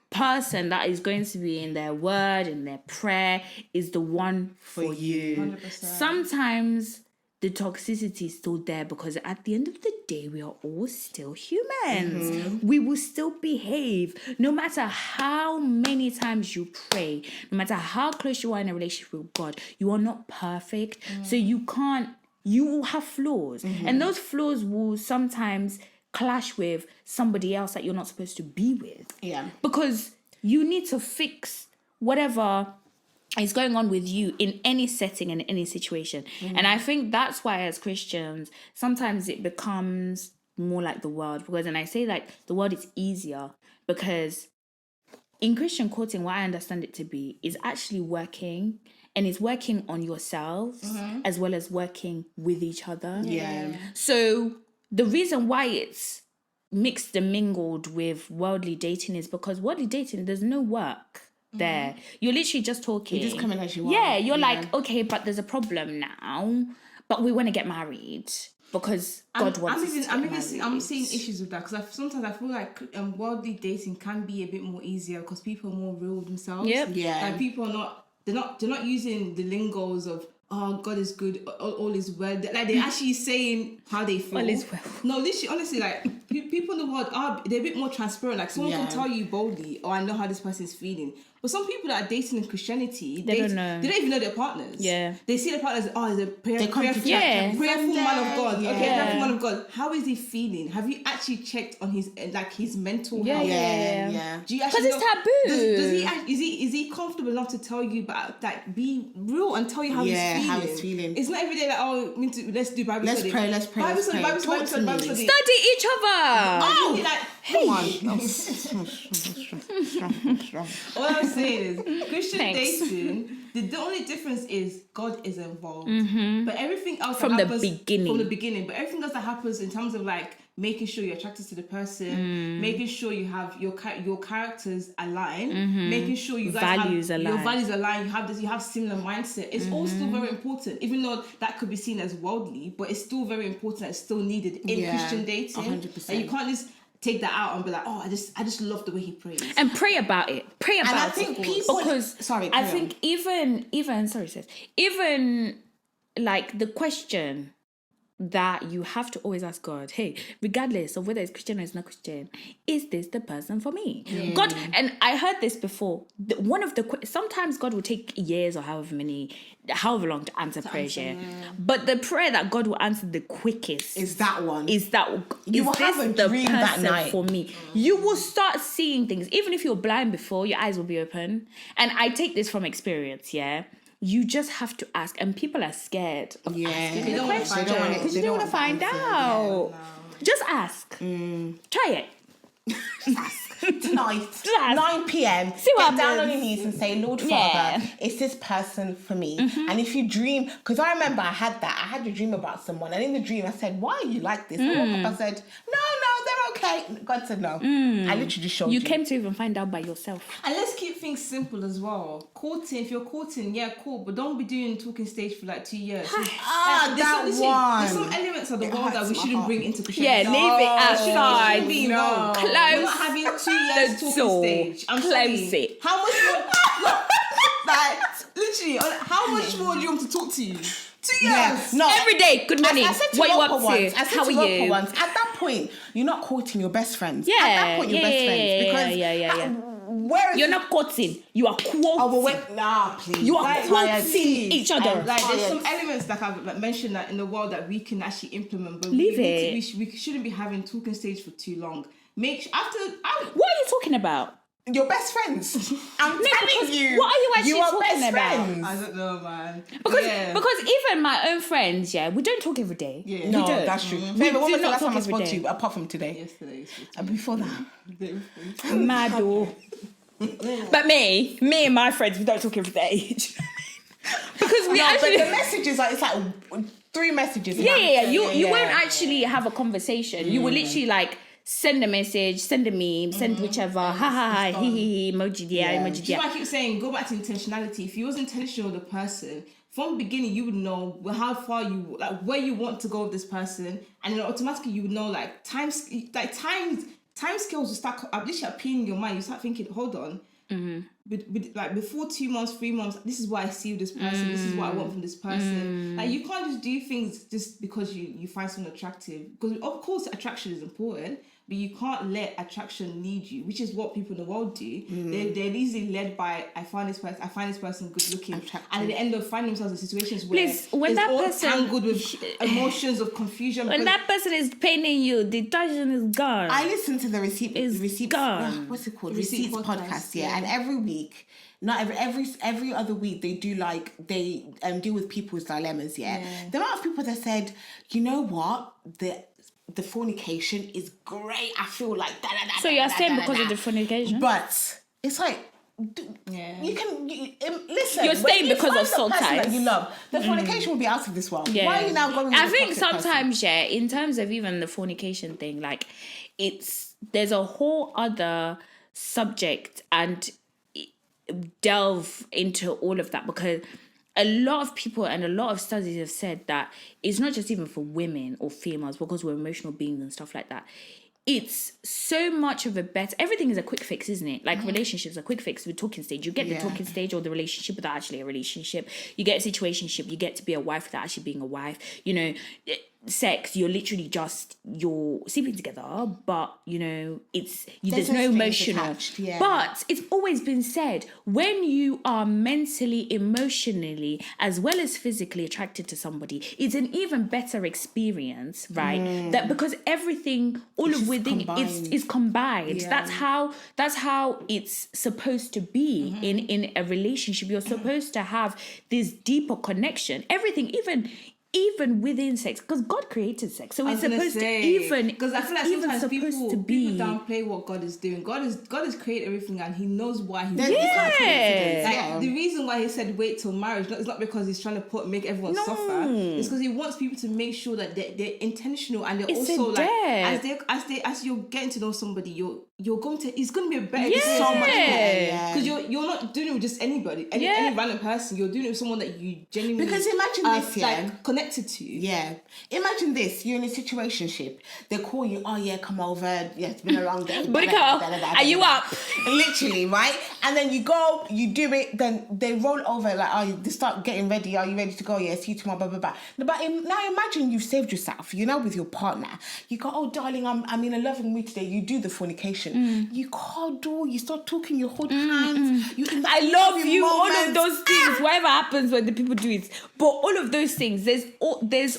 person that is going to be in their word and their prayer is the one for you. 100%. Sometimes the toxicity is still there because at the end of the day, we are all still humans. Mm-hmm. We will still behave no matter how many times you pray, no matter how close you are in a relationship with God. You are not perfect. So you will have flaws. And those flaws will sometimes clash with somebody else that you're not supposed to be with. Yeah. Because you need to fix whatever is going on with you in any setting and any situation. And I think that's why as Christians, sometimes it becomes more like the world. Because when I say like the world is easier, because in Christian courting, what I understand it to be is actually working, and it's working on yourselves as well as working with each other. Yeah. So the reason why it's mixed and mingled with worldly dating is because worldly dating, there's no work there. You're literally just talking. You're just coming as you are. Yeah, you're like, okay, but there's a problem now, but we want to get married because God wants us to get married. I'm seeing issues with that because sometimes I feel like worldly dating can be a bit more easier because people are more real with themselves. Yep. Yeah. Like people are not they're not using the lingos of God is good, all is well. Like they're actually saying how they feel. All is well. No, literally, honestly, like people in the world they're a bit more transparent. Like someone can tell you boldly, I know how this person is feeling. But some people that are dating in Christianity, They don't know. They don't even know their partners. Yeah. They see their partners, he's a prayerful man of God. Yeah. Okay, prayerful man of God. How is he feeling? Have you actually checked on his mental health? Yeah. Do you Because actually it's taboo. Is he comfortable enough to tell you about like be real and tell you how he's feeling? It's not every day like let's do Bible study. Let's pray. Bible study. Talk to me. Study. Study each other. Oh, like, Come on. all I'm saying is Christian Thanks. dating. The only difference is God is involved, but everything else From that the happens, beginning. From the beginning, but everything else that happens in terms of like making sure you're attracted to the person, making sure you have your characters align, making sure you guys Values have align. your values align. You have similar mindset. It's all still very important, even though that could be seen as worldly, but it's still very important. It's still needed in Christian dating. 100%. And you can't just take that out and be like, I just love the way he prays. And pray about it. Pray about it. And I think people... because Sorry, I carry on. think even sorry sis, even like the question that you have to always ask God, hey, regardless of whether it's Christian or it's not Christian, is this the person for me? God, and I heard this before. Sometimes God will take years or however long to answer prayers. But the prayer that God will answer the quickest Is that one. is that You will have a dream that night. for me. You will start seeing things, even if you're blind before, your eyes will be open. And I take this from experience. You just have to ask, and people are scared of asking They the don't wanna question find out. because you don't want to find out. Just ask. Try it. Tonight, Yes. 9 p.m. See what get down happens. on your knees and say, Lord Father, Yeah. is this person for me? And if you dream, because I remember I had a dream about someone, and in the dream I said, why are you like this? And Papa said, no, they're okay. God said no. I literally just showed you. You came to even find out by yourself. And let's keep things simple as well. Courting, if you're courting, yeah, cool, but don't be doing talking stage for like 2 years. that one. There's some elements of the world that we hurts my shouldn't heart. bring into Christianity. Yeah, leave it outside. Shouldn't be involved. Close We're not having 2 years the talking door. stage. I'm Close sorry. it. How much more? Look, like literally, how much more do you want to talk to you? 2 years. Yes. No. Every day, good morning. I said to What you Roper up once, to? I said How to are Roper you? once, at that point, you're not courting your best friends. Yeah, At that point, you're best friends. Because yeah. where You're not courting. You are quoting. Oh, but wait, nah, please. You are Like, quoting each other. Like there's some elements that I've mentioned that in the world that we can actually implement, but Leave we shouldn't be having talking stage for too long. What are you talking about? Your best friends. I'm telling because you. what are you actually are talking best about? friends. I don't know, man. Because even my own friends, we don't talk every day. Yeah. No, we don't. that's true. We Baby, when do was the not last talk time I every spoke to day. you, apart from today? Yesterday. And before that? Mad oh. But me and my friends, we don't talk every day. Because we But actually. the messages, it's like 3 messages. Yeah. You won't actually have a conversation. You will literally like send a message, send a meme, send whichever. Ha ha ha, he, emoji there, emoji That's there. why I keep saying, go back to intentionality. If you was intentional with the person, from the beginning, you would know how far where you want to go with this person, and then automatically you would know time scales will start literally appearing in your mind. You start thinking, hold on, with before 2 months, 3 months, this is what I see with this person. This is what I want from this person. Like you can't just do things just because you find someone attractive. Because of course attraction is important, but you can't let attraction lead you, which is what people in the world do. They're easily led by I find this person good looking, and at the end of finding themselves in situations where Please, when it's that all person- tangled with emotions of confusion. When that person is paining you, the detergent is gone. I listen to the receipt It's gone. what's it called? Receipt Receipts podcast, podcast, yeah. yeah. And every week not every other week they do like they deal with people's dilemmas. The amount of people that said, you know what, the fornication is great. I feel like that. So you're saying because of the fornication, but it's like. You can listen. You're staying because of soul person ties. that you love. The fornication will be out of this world. Yeah. Why are you now going? With I the think toxic sometimes, in terms of even the fornication thing, like there's a whole other subject and delve into all of that, because a lot of people and a lot of studies have said that it's not just even for women or females, because we're emotional beings and stuff like that. It's so much of a better... Everything is a quick fix, isn't it? Like relationships are quick fix with talking stage. You get the talking stage or the relationship without actually a relationship. You get a situationship. You get to be a wife without actually being a wife. You know, sex, you're literally just... You're sleeping together, but, you know, there's no emotional... attached, But it's always been said, when you are mentally, emotionally, as well as physically attracted to somebody, it's an even better experience, right? That because everything, all of within is combined. Yeah. That's how it's supposed to be in a relationship. You're supposed to have this deeper connection. Everything, even within sex, because God created sex, so it's supposed to even, because I feel like even sometimes supposed to people be. downplay what God is doing. God has created everything, and He knows why He did Yeah. it. Like the reason why He said wait till marriage is not because He's trying to make everyone suffer. It's because He wants people to make sure that they're intentional, and they're It's also a like as you're getting to know somebody, it's going to be a better experience. So much better, Because you're not doing it with just anybody, any random person. You're doing it with someone that you genuinely Because imagine are this, like connected to. Yeah. Imagine this. You're in a situationship. They call you, oh yeah, come over. Yeah, it's been a long day. But are you up? Literally, right? And then you go, you do it, then they roll over like, they start getting ready. Are you ready to go? Yeah, see you tomorrow, blah, blah, blah. But now imagine you've saved yourself. You're now with your partner. You go, oh darling, I'm in a loving mood today. You do the fornication. You cuddle, you start talking, you hold hands. I love you, all of those things, whatever happens when the people do it. But all of those things, there's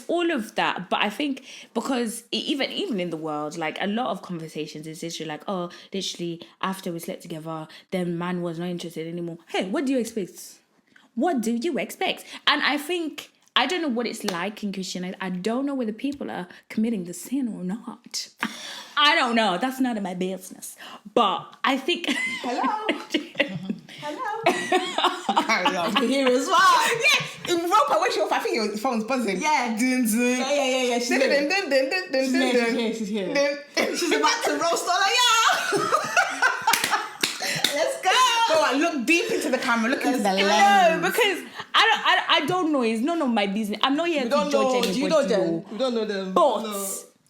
all of that. But I think because even in the world, like a lot of conversations is literally like, oh, literally after we slept together, then man was not interested anymore. Hey, what do you expect? What do you expect? And I think, I don't know what it's like in Christianity. I don't know whether people are committing the sin or not. I don't know. That's none of my business. But I think... Hello? Carry on. You can hear it as well. Yeah. In Ropa, when she off, I think your phone's buzzing. Yeah. Dun, dun. Yeah. She's here. She's about to roast all of y'all. Let's go. Go on, look deep into the camera. Look into the lens. No, because I don't know. It's none of my business. I'm not here to judge anybody. You know them. You don't know them. But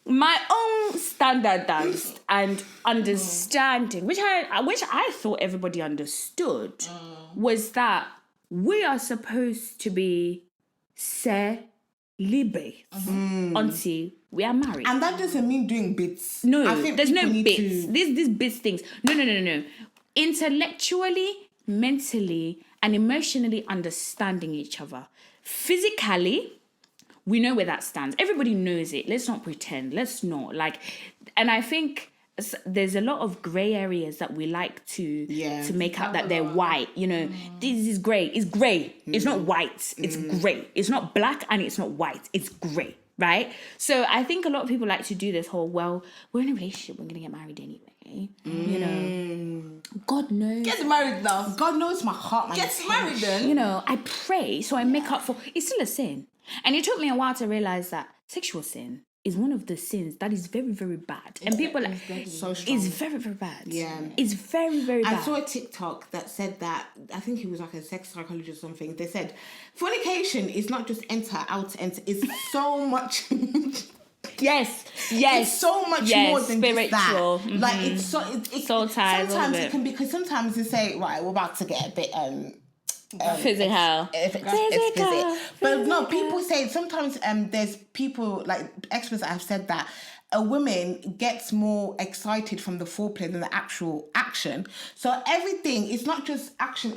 my own standardized and understanding, which I thought everybody understood, was that we are supposed to be celibate until we are married. And that doesn't mean doing bits. No, I think there's no people need bits. to- These bits things. No. Intellectually, mentally, and emotionally understanding each other. Physically, we know where that stands. Everybody knows it. Let's not pretend. Let's not. And I think there's a lot of grey areas that we like to make up that they're white. You know, this is grey. It's grey. It's not white. It's grey. It's not black and it's not white. It's grey. Right? So I think a lot of people like to do this whole, well, we're in a relationship. We're going to get married anyway. You know, God knows. Get married now. God knows my heart. Get married then. You know, I pray, so I make up for... It's still a sin. And it took me a while to realize that sexual sin is one of the sins that is very, very bad. And people like... So strong. It's very, very bad. Yeah. It's very, very bad. I saw a TikTok that said that, I think it was like a sex psychologist or something. They said, fornication is not just enter, out, enter. It's so much... Yes. It's so much more than spiritual. just that. Mm-hmm. Like it's so Soul ties, sometimes it can be, because sometimes they say, right, we're about to get a bit physical. But no, people say sometimes there's people like experts that have said that a woman gets more excited from the foreplay than the actual action. So everything, it's not just action.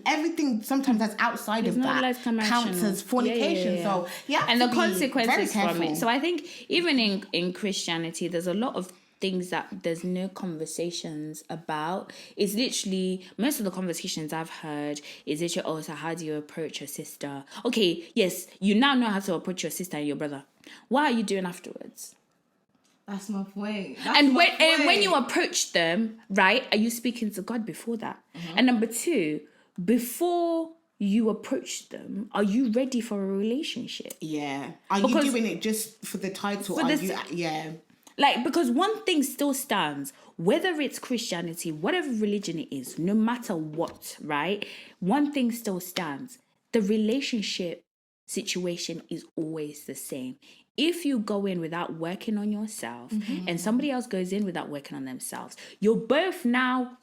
Everything sometimes that's outside of that counts as fornication. Yeah. So yeah, and the consequences from it. So I think even in Christianity, there's a lot of things that there's no conversations about. It's literally, most of the conversations I've heard is literally, oh, so how do you approach your sister? Okay, yes, you now know how to approach your sister and your brother. What are you doing afterwards? That's my point. And when you approach them, right, are you speaking to God before that? And number two, before you approach them, are you ready for a relationship? Yeah. Are Because- you doing it just for the title? Yeah. Like, because one thing still stands, whether it's Christianity, whatever religion it is, no matter what, right? One thing still stands. The relationship situation is always the same. If you go in without working on yourself and somebody else goes in without working on themselves, you're both now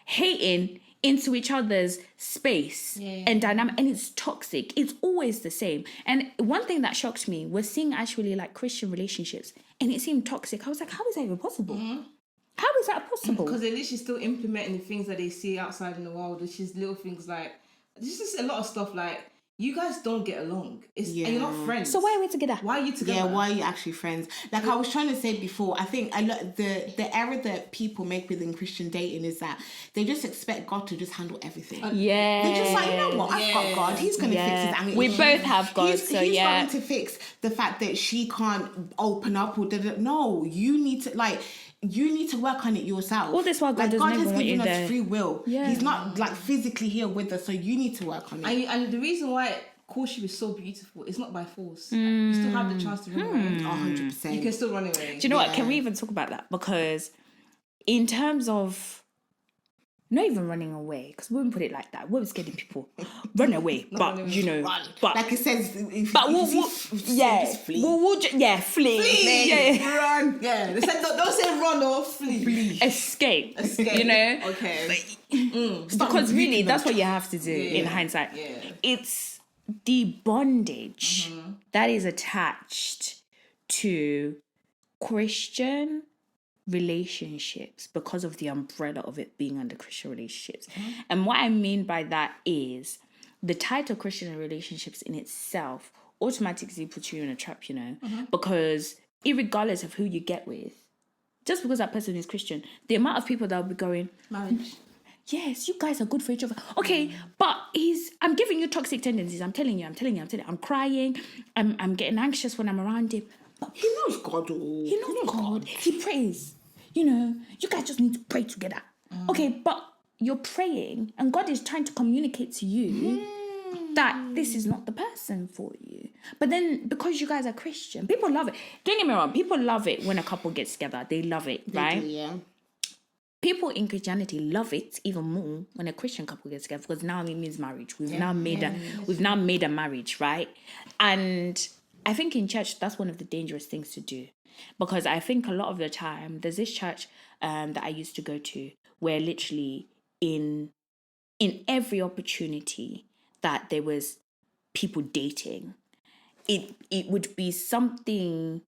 hating into each other's space and dynamic, and it's toxic. It's always the same. And one thing that shocked me was seeing actually like Christian relationships, and it seemed toxic. I was like, how is that even possible? How is that possible? Because they're literally still implementing the things that they see outside in the world, which is little things like, there's just a lot of stuff like, you guys don't get along. And you're not friends. So why are we together? Why are you together? Yeah, why are you actually friends? Like I was trying to say before, I think the error that people make within Christian dating is that they just expect God to just handle everything. Yeah. They're just like, you know what, I've got God. He's going to fix his anger We issues. both have God, He's so yeah. going to fix the fact that she can't open up or no, you need to work on it yourself. All this while God doesn't God even has want you given us there. free will. Yeah. He's not like physically here with us, so you need to work on it. And the reason why courtship is so beautiful, it's not by force. You still have the chance to run away. 100%. You can still run away. Do you know what? Can we even talk about that? Because in terms of not even running away, because we wouldn't put it like that. We're scared of people run away, but running you know, away. but Like it says, if but you we'll just flee. flee. Yeah. Run. Yeah, they said don't say run or flee. Escape. You know, Okay. because really that's what you have to do in hindsight. Yeah. It's the bondage that is attached to Christian relationships because of the umbrella of it being under Christian relationships. And what I mean by that is the title Christian relationships in itself automatically puts you in a trap, you know, because irregardless of who you get with, just because that person is Christian, the amount of people that will be going, Marriage. yes, you guys are good for each other. Okay, but I'm giving you toxic tendencies. I'm telling you. I'm crying. I'm getting anxious when I'm around him. But He knows God. he knows God. He prays. You know, you guys just need to pray together. Okay, but you're praying and God is trying to communicate to you that this is not the person for you. But then because you guys are Christian, people love it. Don't get me wrong, people love it when a couple gets together. They love it, right? Yeah. People in Christianity love it even more when a Christian couple gets together because now it means marriage. We've now made a marriage, right? And I think in church that's one of the dangerous things to do, because I think a lot of the time there's this church that I used to go to where literally in every opportunity that there was people dating, it would be something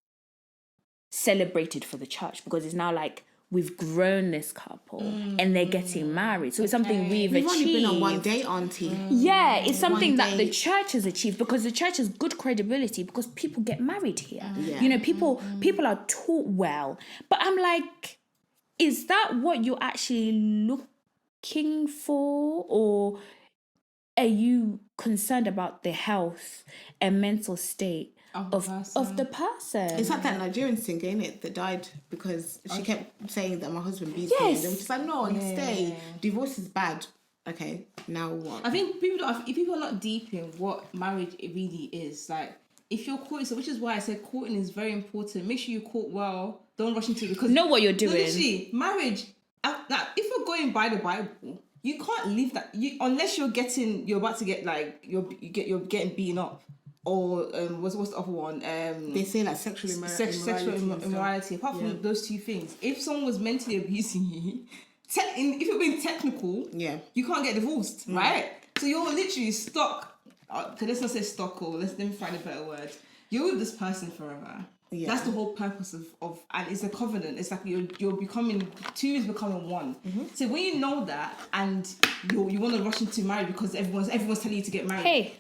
celebrated for the church because it's now like, we've grown this couple and they're getting married. So it's something we've We've achieved. only been on one date, auntie. Yeah, it's something that the date. church has achieved because the church has good credibility because people get married here. Yeah. You know, people are taught well. But I'm like, is that what you're actually looking for? Or are you concerned about the health and mental state of the person? It's like that Nigerian singer, innit, that died because she kept saying that my husband beat me. Yes. And they were just like, no, stay. Divorce is bad. Okay, now what? I think if people are not deep in what marriage it really is, like if you're courting, so which is why I said courting is very important. Make sure you court well. Don't rush into it because Know what you're doing. Literally, marriage. Now, if you're going by the Bible, you can't leave that. Unless you're about to get like you're getting beaten up, or what's the other one? They say like sexual Sexual immorality. Apart from those two things, if someone was mentally abusing you, if you're being technical, you can't get divorced, right? So you're literally stuck. Okay, let's not say stuck, or let me find a better word. You're with this person forever. Yeah. That's the whole purpose of and it's a covenant. It's like you're becoming, two is becoming one. So when you know that and you want to rush into marriage because everyone's telling you to get married. Hey,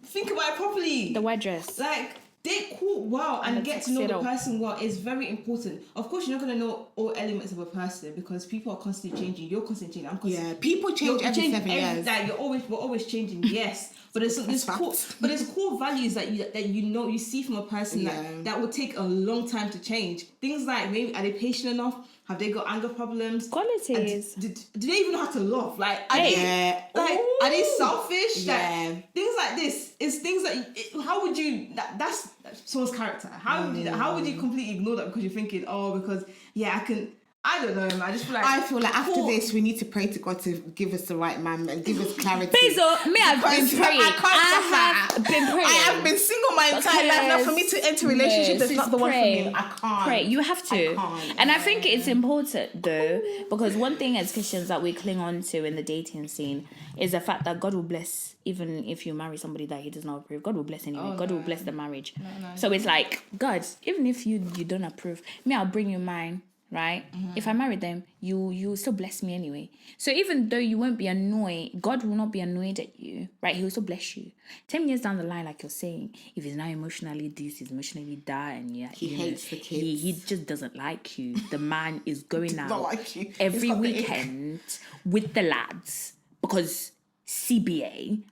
think about it properly. the white dress. Like, date cool well and get to know the tuxedo. person well is very important. Of course, you're not going to know all elements of a person because people are constantly changing. You're constantly changing. I'm constantly. Yeah, people change every 7 years. Like we're always changing. Yes, but there's core values that you see from a person that will take a long time to change. Things like, maybe, are they patient enough? Have they got anger problems? Qualities. Do they even know how to love? Like, are Yeah. they selfish? Yeah. Like, things like this. It's things that how would you? That's someone's character. How would you completely ignore that because you're thinking, because I can. I don't know, man. I just feel like after this, we need to pray to God to give us the right man and give us clarity. Basil, me, I've been praying. I have been praying. I have been single my entire life. Now, for me to enter a relationship that's not the one for me, I can't. Pray. You have to. I can't. And I think it's important, though, because one thing as Christians that we cling on to in the dating scene is the fact that God will bless, even if you marry somebody that he does not approve. God will bless anyway. God will bless the marriage. So it's like, God, even if you don't approve, me, I'll bring you mine. Right? If I married them, you still bless me anyway. So even though you won't be annoyed, God will not be annoyed at you, right? He will still bless you. 10 years down the line, like you're saying, if he's now emotionally this, he's emotionally that, and he hates the kids. He just doesn't like you. The man is going out like you. every weekend with the lads because CBA,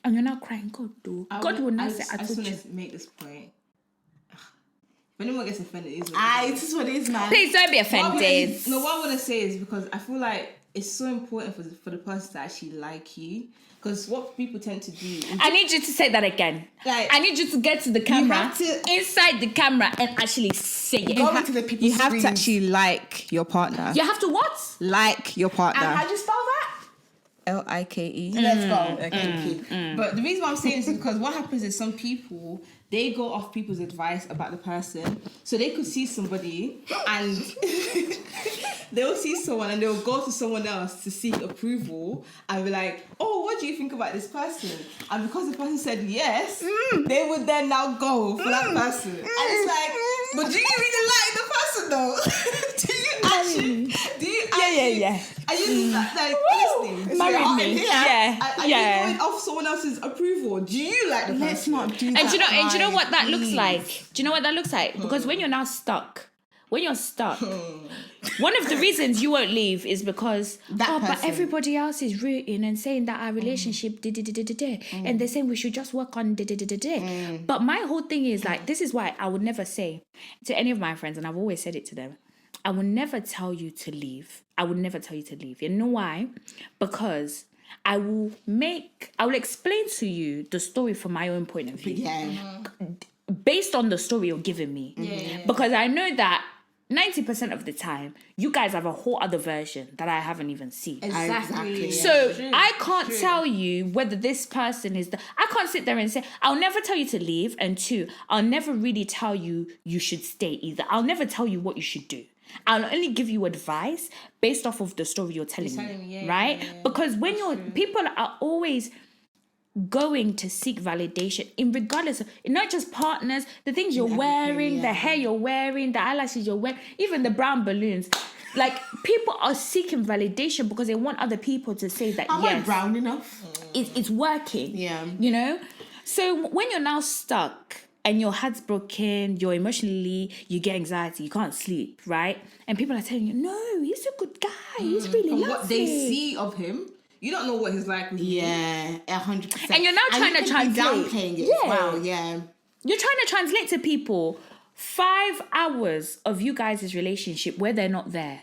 and you're now crying, God, though. God will not say, I just told want you. to make this point. If anyone gets offended, it is what it is, man. Please don't be offended. What I want to say is because I feel like it's so important for the person to actually like you. Because what people tend to do... I need you to say that again. Like, I need you to get to the camera, have to- inside the camera, and actually say it. Go into the people's you have screens. to actually like your partner. You have to what? Like your partner. And how do you spell that? Like. Let's go. Okay. But the reason why I'm saying this is because what happens is some people, they go off people's advice about the person. So they could see somebody and they'll see someone and they'll go to someone else to seek approval and be like, oh, what do you think about this person? And because the person said yes, they would then now go for that person. And it's like, but do you really like the person though? Do you actually? Yeah. Are you like listening? Marry me. Yeah. Are you going off someone else's approval? Do you like the person? Let's not do that. And do you know what that looks please. like? Do you know what that looks like? Because when you're now stuck, one of the reasons you won't leave is because but person. everybody else is rooting and saying that our relationship and they're saying we should just work on But my whole thing is like, this is why I would never say to any of my friends, and I've always said it to them, I will never tell you to leave. You know why? Because I will explain to you the story from my own point of view. Yeah. Based on the story you're giving me. Yeah. Because I know that 90% of the time, you guys have a whole other version that I haven't even seen. Exactly. So I can't tell you whether this person is I can't sit there and say, I'll never tell you to leave. And 2, I'll never really tell you should stay either. I'll never tell you what you should do. I'll only give you advice based off of the story you're telling me, right? Yeah. Because when people are always going to seek validation in regardless of not just partners, the things you're wearing, the hair you're wearing, the eyelashes you're wearing, even the brown balloons. Like, people are seeking validation because they want other people to say that Am I brown enough? It's working. Yeah. You know? So when you're now stuck and your heart's broken, you get anxiety, you can't sleep, right? And people are telling you, no, he's a good guy, he's really lovely. What they see of him, you don't know what he's like with you. Yeah, 100%. And you're now trying to translate. Downplaying it as well, yeah. You're trying to translate to people 5 hours of you guys' relationship where they're not there.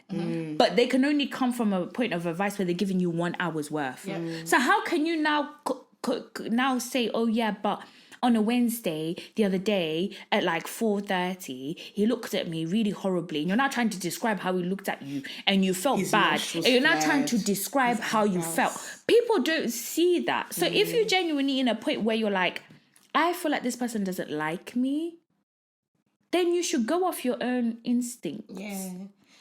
But they can only come from a point of advice where they're giving you 1 hour's worth. So how can you now say, oh yeah, but on a Wednesday the other day at like 4:30, he looked at me really horribly. And you're not trying to describe how he looked at you and you felt bad. And you're not trying to describe how you felt. People don't see that. So if you're genuinely in a point where you're like, I feel like this person doesn't like me, then you should go off your own instinct. Yeah.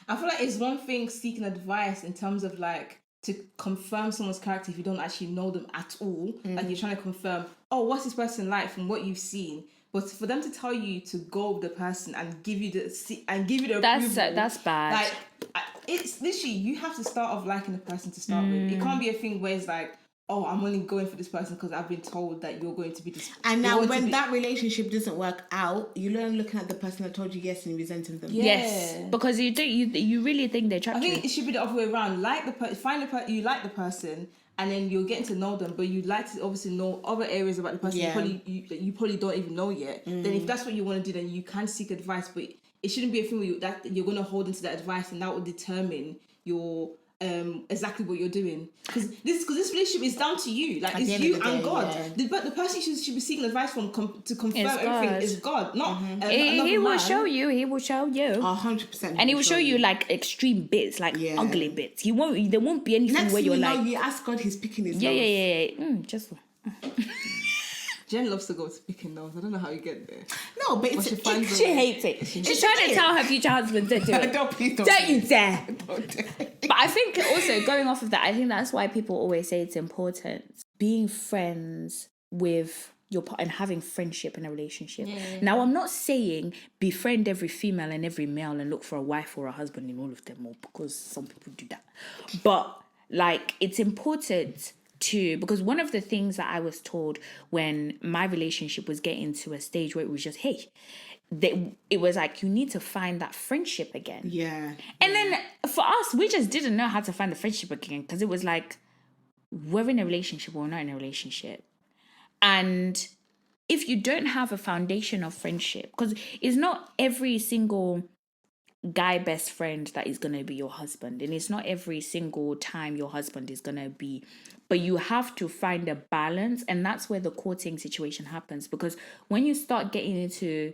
I feel like it's one thing seeking advice in terms of like to confirm someone's character if you don't actually know them at all. Like you're trying to confirm, oh, what's this person like from what you've seen? But for them to tell you to go with the person and give you the approval, That's bad. Like, it's literally, you have to start off liking the person to start with. It can't be a thing where it's like, oh, I'm only going for this person because I've been told that you're going to be this. And you're now, going to when be- that relationship doesn't work out, you learn looking at the person that told you yes and resenting them. Yeah. Yes, because you really think they're I trapped. think it should be the other way around. Like find the you like the person, and then you're getting to know them, but you'd like to obviously know other areas about the person Yeah. you probably don't even know yet. Then if that's what you want to do, then you can seek advice, but it shouldn't be a thing where that you're going to hold into that advice, and that will determine your exactly what you're doing. Because this relationship is down to you. Like, it's the end you of the and day, God. yeah. But the person you should be seeking advice from to confirm Is everything God. is God, not He another will man. show you. He will show you. 100%. And he will show you like extreme bits, like Yeah. ugly bits. He won't. There won't be anything Next where thing you're you like, know, you ask God, he's picking his yeah, nose. yeah. Just Jen loves to go to picking nose. I don't know how you get there. No, but it's... she finds she hates it. She's trying to tell her future husband to do it. Please don't. Don't you dare. Don't do it. But I think also going off of that, I think that's why people always say it's important being friends with your partner and having friendship in a relationship. Now, I'm not saying befriend every female and every male and look for a wife or a husband in all of them, or because some people do that. But like, it's important to, because one of the things that I was told when my relationship was getting to a stage where it was just, hey, it was like, you need to find that friendship again. Yeah. And then for us, we just didn't know how to find the friendship again, because it was like, we're in a relationship or we're not in a relationship. And if you don't have a foundation of friendship, because it's not every single guy best friend that is going to be your husband, and it's not every single time your husband is going to be, but you have to find a balance. And that's where the courting situation happens, because when you start getting into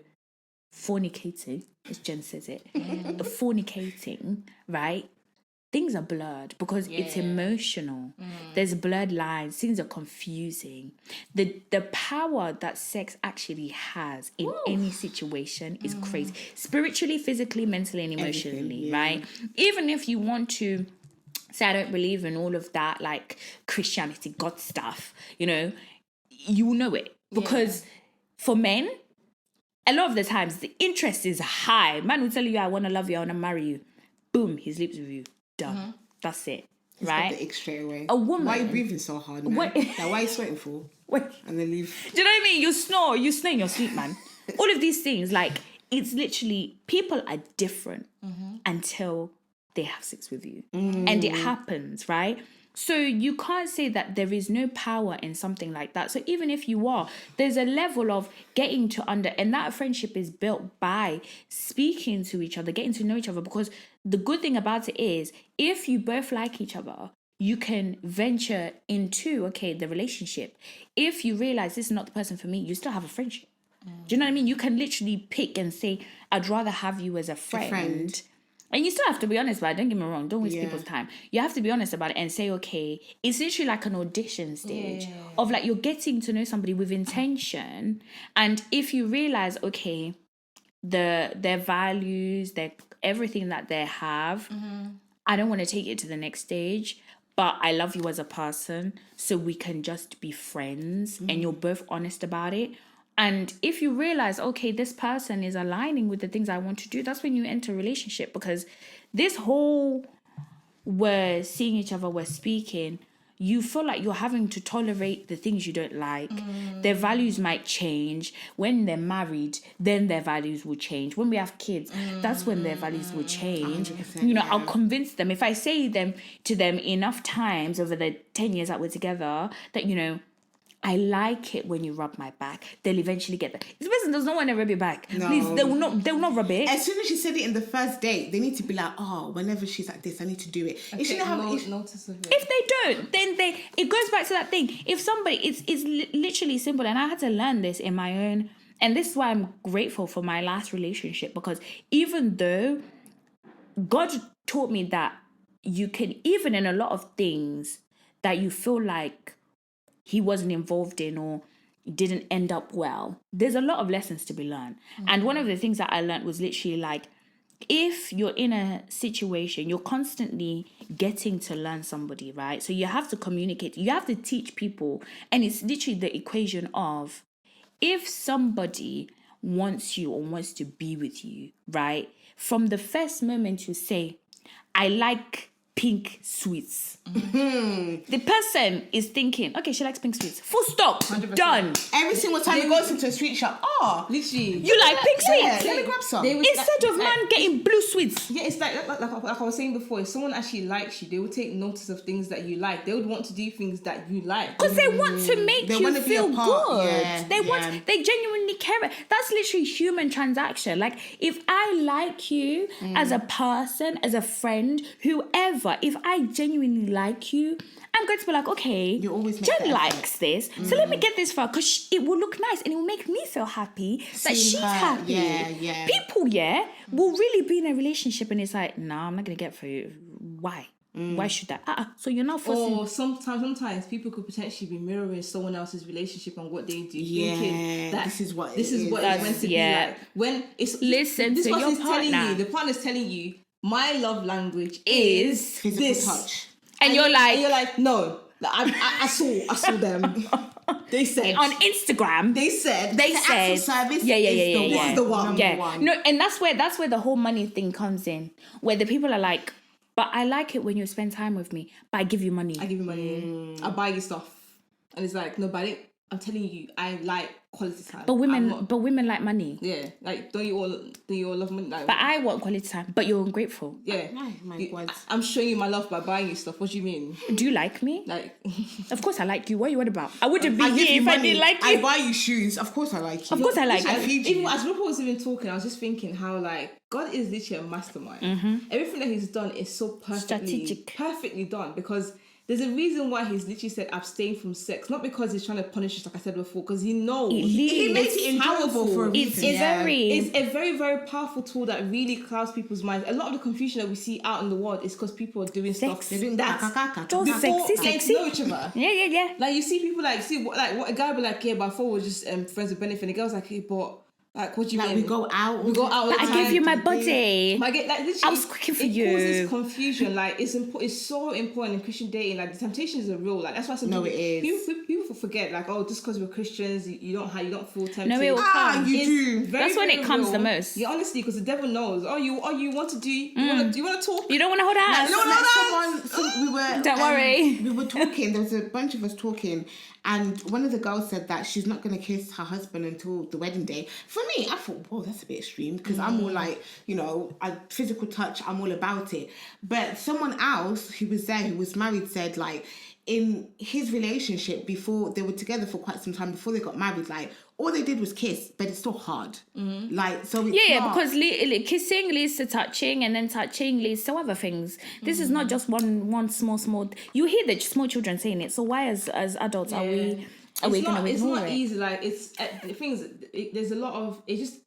fornicating, as Jen says it, fornicating, right? Things are blurred because it's emotional. There's blurred lines. Things are confusing. The power that sex actually has in any situation is crazy. Spiritually, physically, mentally, and emotionally, right? Even if you want to say, I don't believe in all of that, like Christianity, God stuff, you know it. Because for men, a lot of the times the interest is high. Man will tell you, I want to love you, I want to marry you. Boom, he sleeps with you. Done. That's it. Got Right? the ick straight away. A woman. Why are you breathing so hard, man? What- Like, why are you sweating for? Wait, And then leave. do you know what I mean? You snore in your sleep, man. All of these things, like, it's literally, people are different until they have sex with you. And it happens, right? So you can't say that there is no power in something like that. So even if you are, there's a level of getting to and that friendship is built by speaking to each other, getting to know each other. Because the good thing about it is, if you both like each other, you can venture into, okay, the relationship. If you realize this is not the person for me, you still have a friendship. Do you know what I mean? You can literally pick and say, I'd rather have you as a friend. And you still have to be honest about it. Don't get me wrong. Don't waste people's time. You have to be honest about it and say, okay, it's literally like an audition stage of like, you're getting to know somebody with intention. And if you realize, okay, their values, their everything that they have, I don't want to take it to the next stage, but I love you as a person, so we can just be friends and you're both honest about it. And if you realize, okay, this person is aligning with the things I want to do, that's when you enter a relationship. Because this whole, we're seeing each other, we're speaking, you feel like you're having to tolerate the things you don't like. Their values might change. When they're married, then their values will change. When we have kids, that's when their values will change. 100%, You know, I'll convince them. If I say to them enough times over the 10 years that we're together, that, you know, I like it when you rub my back, they'll eventually get that. This person does not want to rub your back. No. Please, they will not rub it. As soon as she said it in the first date, they need to be like, oh, whenever she's like this, I need to do it. If she Take don't have notice of it. If they don't, then it goes back to that thing. If somebody, it's literally simple, and I had to learn this in my own, and this is why I'm grateful for my last relationship, because even though God taught me that you can, even in a lot of things that you feel like he wasn't involved in or didn't end up well, there's a lot of lessons to be learned. And one of the things that I learned was literally like, if you're in a situation, you're constantly getting to learn somebody, right? So you have to communicate, you have to teach people. And it's literally the equation of, if somebody wants you or wants to be with you, right? From the first moment you say, I like pink sweets. The person is thinking, okay, she likes pink sweets. Full stop. 100%. Done. Every single time he goes into a sweet shop, Literally. You like pink sweets? let me grab some. They would- Instead of man getting blue sweets. Yeah, it's like I was saying before, if someone actually likes you, they would take notice of things that you like. They would want to do things that you like. Because they want to make They you wanna be a feel part. good. Yeah, They genuinely care. That's literally human transaction. Like, if I like you as a person, as a friend, whoever, if I genuinely like you, I'm going to be like, okay, You always make Jen the effort. likes this, so let me get this for her because it will look nice and it will make me feel happy that she's her, happy. yeah. People, will really be in a relationship and it's like, nah, I'm not going to get for you. Why? Why should I? So you're not forcing. Or sometimes people could potentially be mirroring someone else's relationship and what they do, Yeah, thinking that this is what it's is. meant to Yeah. be like. When it's Listen this to your person's telling partner. you, the partner's telling you, my love language Is is Physical this. touch. and you're like, no. Like, I saw them. They said on Instagram. They said They The actual said, service yeah, is the This is the one. yeah. one. No, and that's where the whole money thing comes in, where the people are like, but I like it when you spend time with me, but I give you money. I give you money. I buy you stuff, and it's like, no, but I'm telling you, I like quality time. but I'm not- women like money. yeah, like don't you all love money? Like, But I want quality time. But you're ungrateful. yeah, Oh my God. I'm showing you my love by buying you stuff. What do you mean? Do you like me? Like, Of course I like you. What are you on about? I wouldn't be I give here you if I money. didn't like I you. buy you shoes. Of course I like you. Of course I like I you. feed even you. as RuPaul was even talking, I was just thinking how like God is literally a mastermind. Everything that He's done is so Strategic. perfectly done because. There's a reason why He's literally said abstain from sex, not because He's trying to punish us, like I said before, because He knows He makes it enjoyable for a It's reason. It's a very, very powerful tool that really clouds people's minds. A lot of the confusion that we see out in the world is because people are doing stuff They're doing that's Just before sexy, getting sexy. to know each other. Yeah. Like you see people like what a guy be like, yeah, but I thought we were just friends with benefit. And the girl's like, hey, but like, what do you Like mean? we go out. We go out all the But I time. gave you my body. Like, literally, I was cooking for it you. causes confusion. Like it's so important in Christian dating. Like the temptations are real. Like that's why some No, people, it is. people forget. Like, oh, just because we're Christians, you don't feel tempted. No, it will Ah, come. you It's do. very, That's when it very comes real. the most. Yeah, honestly, because the devil knows. Oh, you want to do? You want to talk? You don't want to hold hands. No, we were. Don't worry. We were talking. There was a bunch of us talking, and one of the girls said that she's not going to kiss her husband until the wedding day. For me, I thought, whoa, that's a bit extreme because I'm more like, physical touch. I'm all about it. But someone else who was there, who was married, said like, in his relationship before they were together for quite some time before they got married, like all they did was kiss, but it's still hard. Like so. It's Yeah, not, because kissing leads to touching, and then touching leads to other things. This is not just one small. You hear the small children saying it. So why, as adults, are we going to ignore It's not it? easy. Like it's the things. There's a lot of it. Just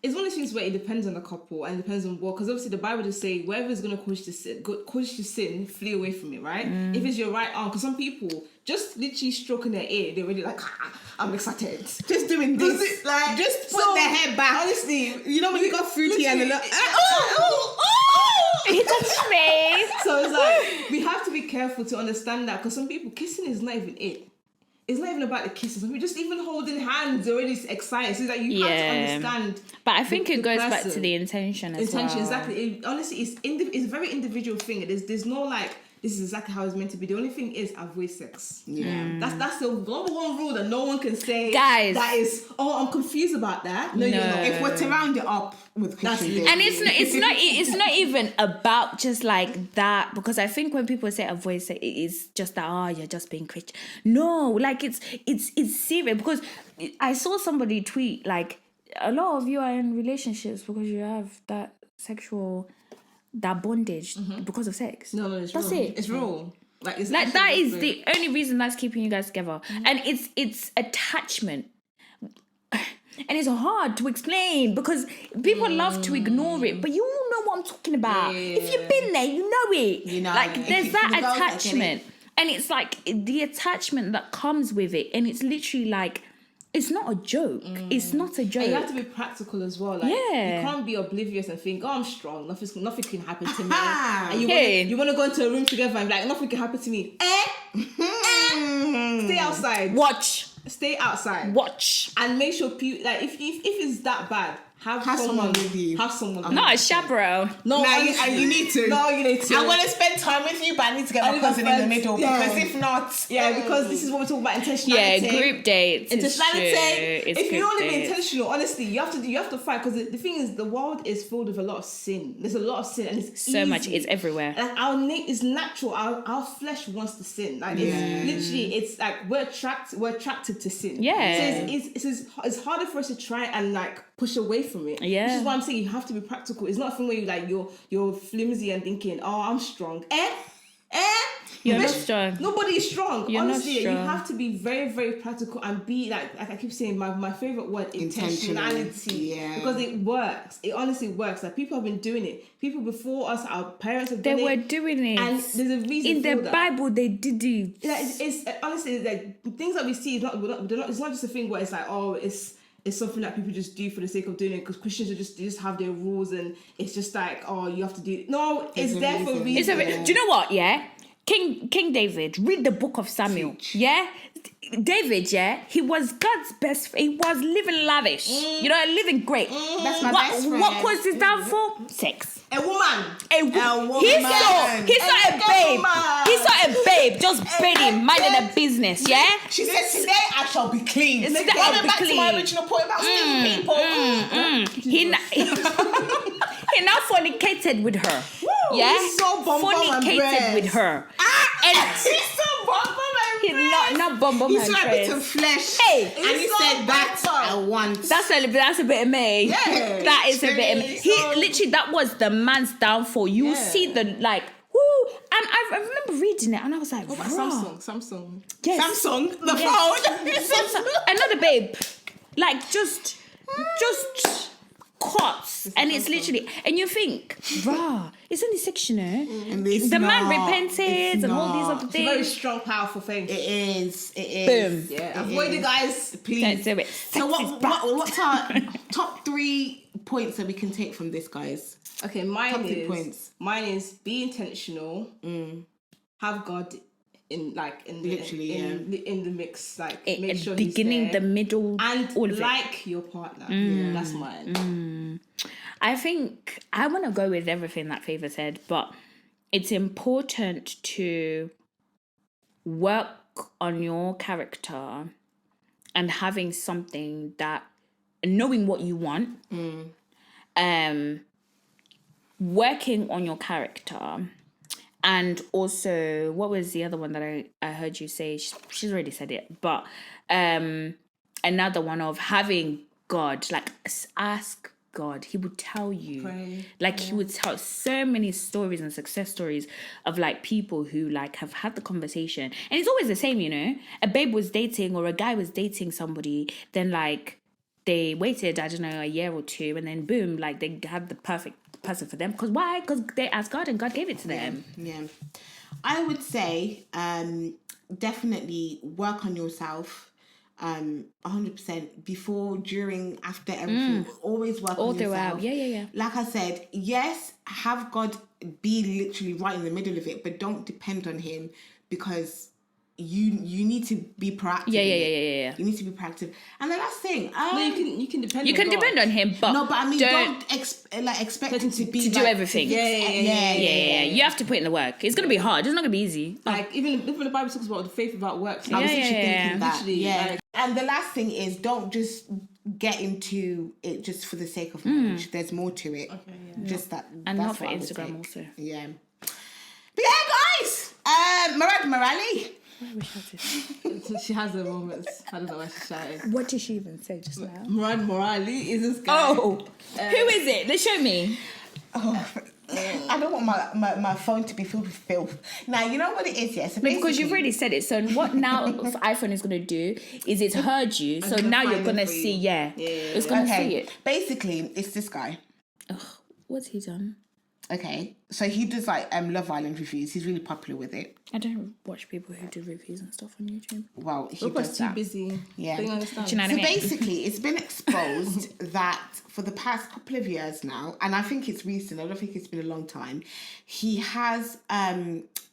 it's one of those things where it depends on the couple and depends on what. Because obviously the Bible just say whatever is going to cause you to sin, flee away from it. Right? If it's your right arm, because some people just literally stroking their ear, they're already like, I'm excited. just doing this. Like Just put their head back. Honestly, You know when you got fruity and literally- He touched me. So it's like we have to be careful to understand that because some people kissing is not even it. It's not even about the kisses. Some people just even holding hands already excited. So it's like you have to understand. But I think the it goes back to person. the intention as Intention, well. exactly. Honestly, it's a very individual thing. There's no like this is exactly how it's meant to be. The only thing is avoid sex. Yeah. That's the number one rule that no one can say. Guys. That is, I'm confused about that. No, you're No. not. If we're to round it up with Christian dating. And it's not even about just like that, because I think when people say avoid sex, it is just that you're just being Christian. No, like it's serious, because I saw somebody tweet like a lot of you are in relationships because you have that bondage because of sex. No, it's That's real. it. It's real. Like it's Like that actually is real. the only reason that's keeping you guys together, and it's attachment. And it's hard to explain because people love to ignore it, but you all know what I'm talking about. If you've been there, you know it. You know like it. there's If that you go, I get it. attachment, and it's like the attachment that comes with it, and it's literally like it's not a joke. It's not a joke. And you have to be practical as well. Like, Yeah. you can't be oblivious and think, I'm strong. Nothing can happen to me. Aha. And Hey. you want to go into a room together and be like, nothing can happen to me. Stay outside. Watch. Stay outside. Watch. And make sure people, like, if it's that bad, have Have someone with you. Have someone. Not a chaperone. No, No, honestly, you need to. No, you need to. I want to spend time with you, but I need to get I my need my cousin in the friends. middle Yeah. because if not, Yeah, because this is what we talk about intentionality. Yeah, group dates. It's true. Intentionality. It's If you group want to be dates. intentional, honestly, you have to fight because the thing is, the world is filled with a lot of sin. There's a lot of sin, and it's So easy. much, it's everywhere. Like our is natural. Our flesh wants to sin. Like it's literally, it's like we're attracted to sin. Yeah. So it's harder for us to try and like push away from it. Yeah. Which is why I'm saying you have to be practical. It's not a thing where you like you're flimsy and thinking, oh, I'm strong. You're not Bitch, strong. Nobody is strong. You're not Honestly, you strong. have to be very, very practical and be like I keep saying, my favorite word, intentionality. Yeah. Because it works. It honestly works. Like people have been doing it. People before us, our parents have done They it. were doing it. And there's a reason in for the that. Bible, they did it. Yeah, it's honestly like things that we see is not it's not just a thing where it's like, oh, it's something that people just do for the sake of doing it because Christians are they just have their rules and it's just like, oh, you have to do it. No, it's a there for a reason. reason. Do you know what? Yeah, King David. Read the book of Samuel. Yeah, David. Yeah, he was God's best. He was living lavish. You know, living great. That's my what, best friend. What caused his downfall? Sex. A woman. He saw a babe. He saw a babe just bedding, minding a business. Yeah. She said, "Today I shall be clean." Today Going I'll be back to my clean. original point about stealing people. He now fornicated with her. Yeah, he's so bum bum and fornicated breast. with her. And he's so bum He's not bum bum He's and like a bit breast. of flesh. Hey, and he he's so said, "That's bum I bum." want." That's a bit of me. Yeah. That is a bit of me. He literally, that was the man's downfall. You Yeah. see the like, woo. And I remember reading it, and I was like, What about "Bruh." Samsung? Yes. Samsung, the Yes. phone. Another babe, like just cuts, and it's literally, and you think, bruh, it's only section, And it's the man not. repented It's and all these not. other It's a very things. strong, powerful thing. It is. It is. Boom. Yeah, avoid it, guys. Don't Please. do it. So Sex is bad. what's our top 3 points that we can take from this, guys? Okay, mine Top 3 is points. be intentional. Have God in Literally, in the mix. Like At make the sure beginning, he's the there. middle, and all of it. like your partner. Yeah, that's mine. I think I want to go with everything that Favor said, but it's important to work on your character and having something that, knowing what you want, working on your character, and also, what was the other one that I heard you say? She's already said it, but another one of having God, like ask God, he would tell you. Pray. Like he would tell so many stories and success stories of like people who like have had the conversation. And it's always the same, you know. A babe was dating or a guy was dating somebody, then like they waited, I don't know, a year or two, and then boom, like they had the perfect person for them. Because why? Because they asked God and God gave it to them. Yeah. I would say definitely work on yourself 100% before, during, after everything. Always work All on yourself. throughout. Yeah. Like I said, yes, have God be literally right in the middle of it, but don't depend on him because you need to be proactive. Yeah. You need to be proactive. And the last thing, No, you can depend. You on can God. depend on him, but no, but I mean, don't don't expect him to be to do like, everything. Yeah. You have to put in the work. It's gonna be hard. It's not gonna be easy. Like even the Bible talks about the faith without works. I was Yeah, literally yeah, thinking that. Literally, Yeah. like- And the last thing is, don't just get into it just for the sake of marriage. There's more to it. Just that. And that's not for what I would Instagram say. also. Yeah. But yeah, guys. Murad Morali. She has her moments. I don't know why she's shouting. What did she even say just now? Murad Morali is this guy. Oh, who is it? They show me. I don't want my phone to be filled with filth. Now, you know what it is, yes? So Because you've basically- already said it. So what now iPhone is going to do is it's heard you. So gonna now you're find going to it for you. see, it's going to see it. Basically, it's this guy. What's he done? Okay. So he does like Love Island reviews. He's really popular with it. I don't watch people who do reviews and stuff on YouTube. Well, he Everybody's does too that. busy. Yeah. Don't understand. Do you know what So I mean? basically, it's been exposed that for the past couple of years now, and I think it's recent, I don't think it's been a long time, he has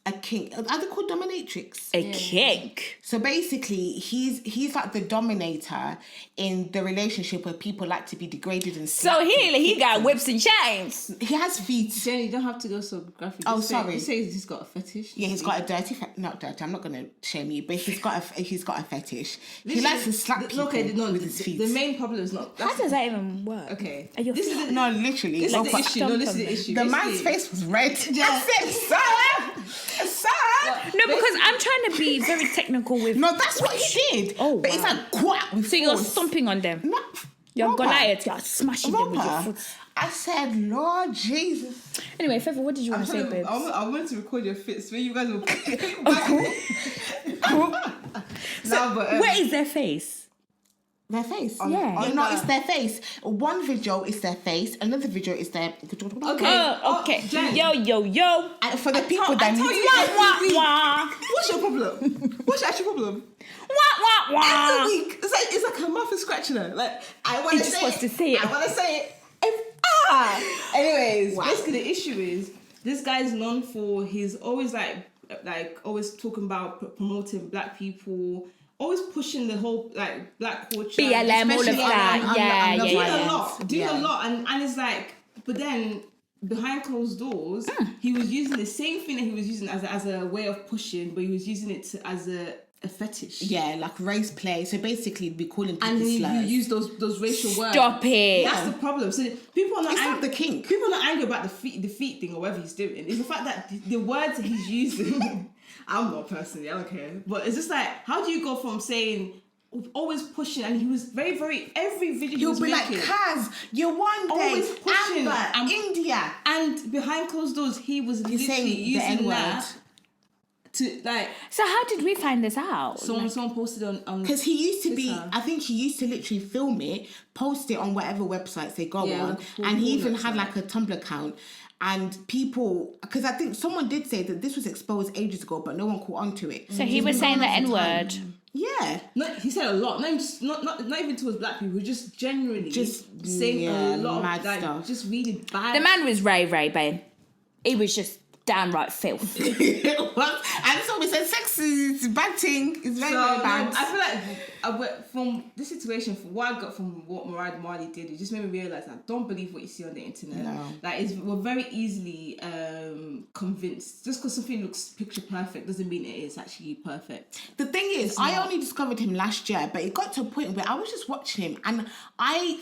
a king. Are they called dominatrix? A kink. So basically, he's like the dominator in the relationship where people like to be degraded and So slapped he got whips and chains. He has feet. Jenny, you don't have to go so graphic. Oh, Just say- sorry. Just say he's got a fetish. Yeah, he's got a dirty, not dirty. I'm not gonna shame you, but he's got a fetish. He likes to slap people with his feet. The main problem is not. How does that even work? Okay. Are you This is the, No, literally. this no, is the but issue. No, this is the issue. The man's Basically- face was red. Yeah. I said, sir. No, because I'm trying to be very technical with. No, that's what he did. Oh, but it's wow. like quack with So you're force. stomping on them. No, You're Robert. Goliath. You're smashing them with your Robert. foot. I said, Lord Jesus. Anyway, Feather, what did you want to say, babes? I wanted to record your fits where you guys were. Where is their face? Their face. Yeah. Oh, no, it's their face. One video is their face. Another video is their. Okay. Oh, okay. Jen. Yo. And for the people that tell need you every week. Wah, What's your problem? What's your actual problem? wah. Every week, it's like her mouth is scratching her. Like I want He to just say wants to say it. I want to say it. Anyways, basically the issue is this guy's known for he's always like always talking about promoting black people, always pushing the whole like black culture, BLM, all of especially that. on Yeah, the doing yeah. a lot, doing Yeah. a lot, and it's like, but then behind closed doors, he was using the same thing that he was using as a way of pushing, but he was using it as a fetish. Yeah, like race play. So basically, be calling people And then you slurs. use those racial words. Stop it. That's the problem. So people are not It's not angry. the kink. People are not angry about the feet thing or whatever he's doing. It's the fact that the words that he's using. I'm not personally. I don't care. But it's just like, how do you go from saying always pushing, and he was very, very every video he He'll was be making, like, Kaz, you're one day, Always pushing. Amber, India. and behind closed doors, he was He's saying literally the using N-word. that to like. So how did we find this out? Someone posted on Because he used to be, Twitter. I think he used to literally film it, post it on whatever websites they go Yeah, on. like a full And he even website. had like a Tumblr account. And people, because I think someone did say that this was exposed ages ago, but no one caught on to it. So he was saying the N-word. Yeah. He said a lot, not even towards black people, just generally, Just, saying yeah, a lot mad of like, stuff. just really bad. The man was Ray, babe. He was just downright filth. Well, and so we said sex is bad thing. It's very, very bad. I feel like from this situation, from what I got from what Mariah Marley did, it just made me realize I don't believe what you see on the internet. No. Like we're very easily convinced. Just because something looks picture perfect doesn't mean it is actually perfect. The thing is, I only discovered him last year, but it got to a point where I was just watching him, and I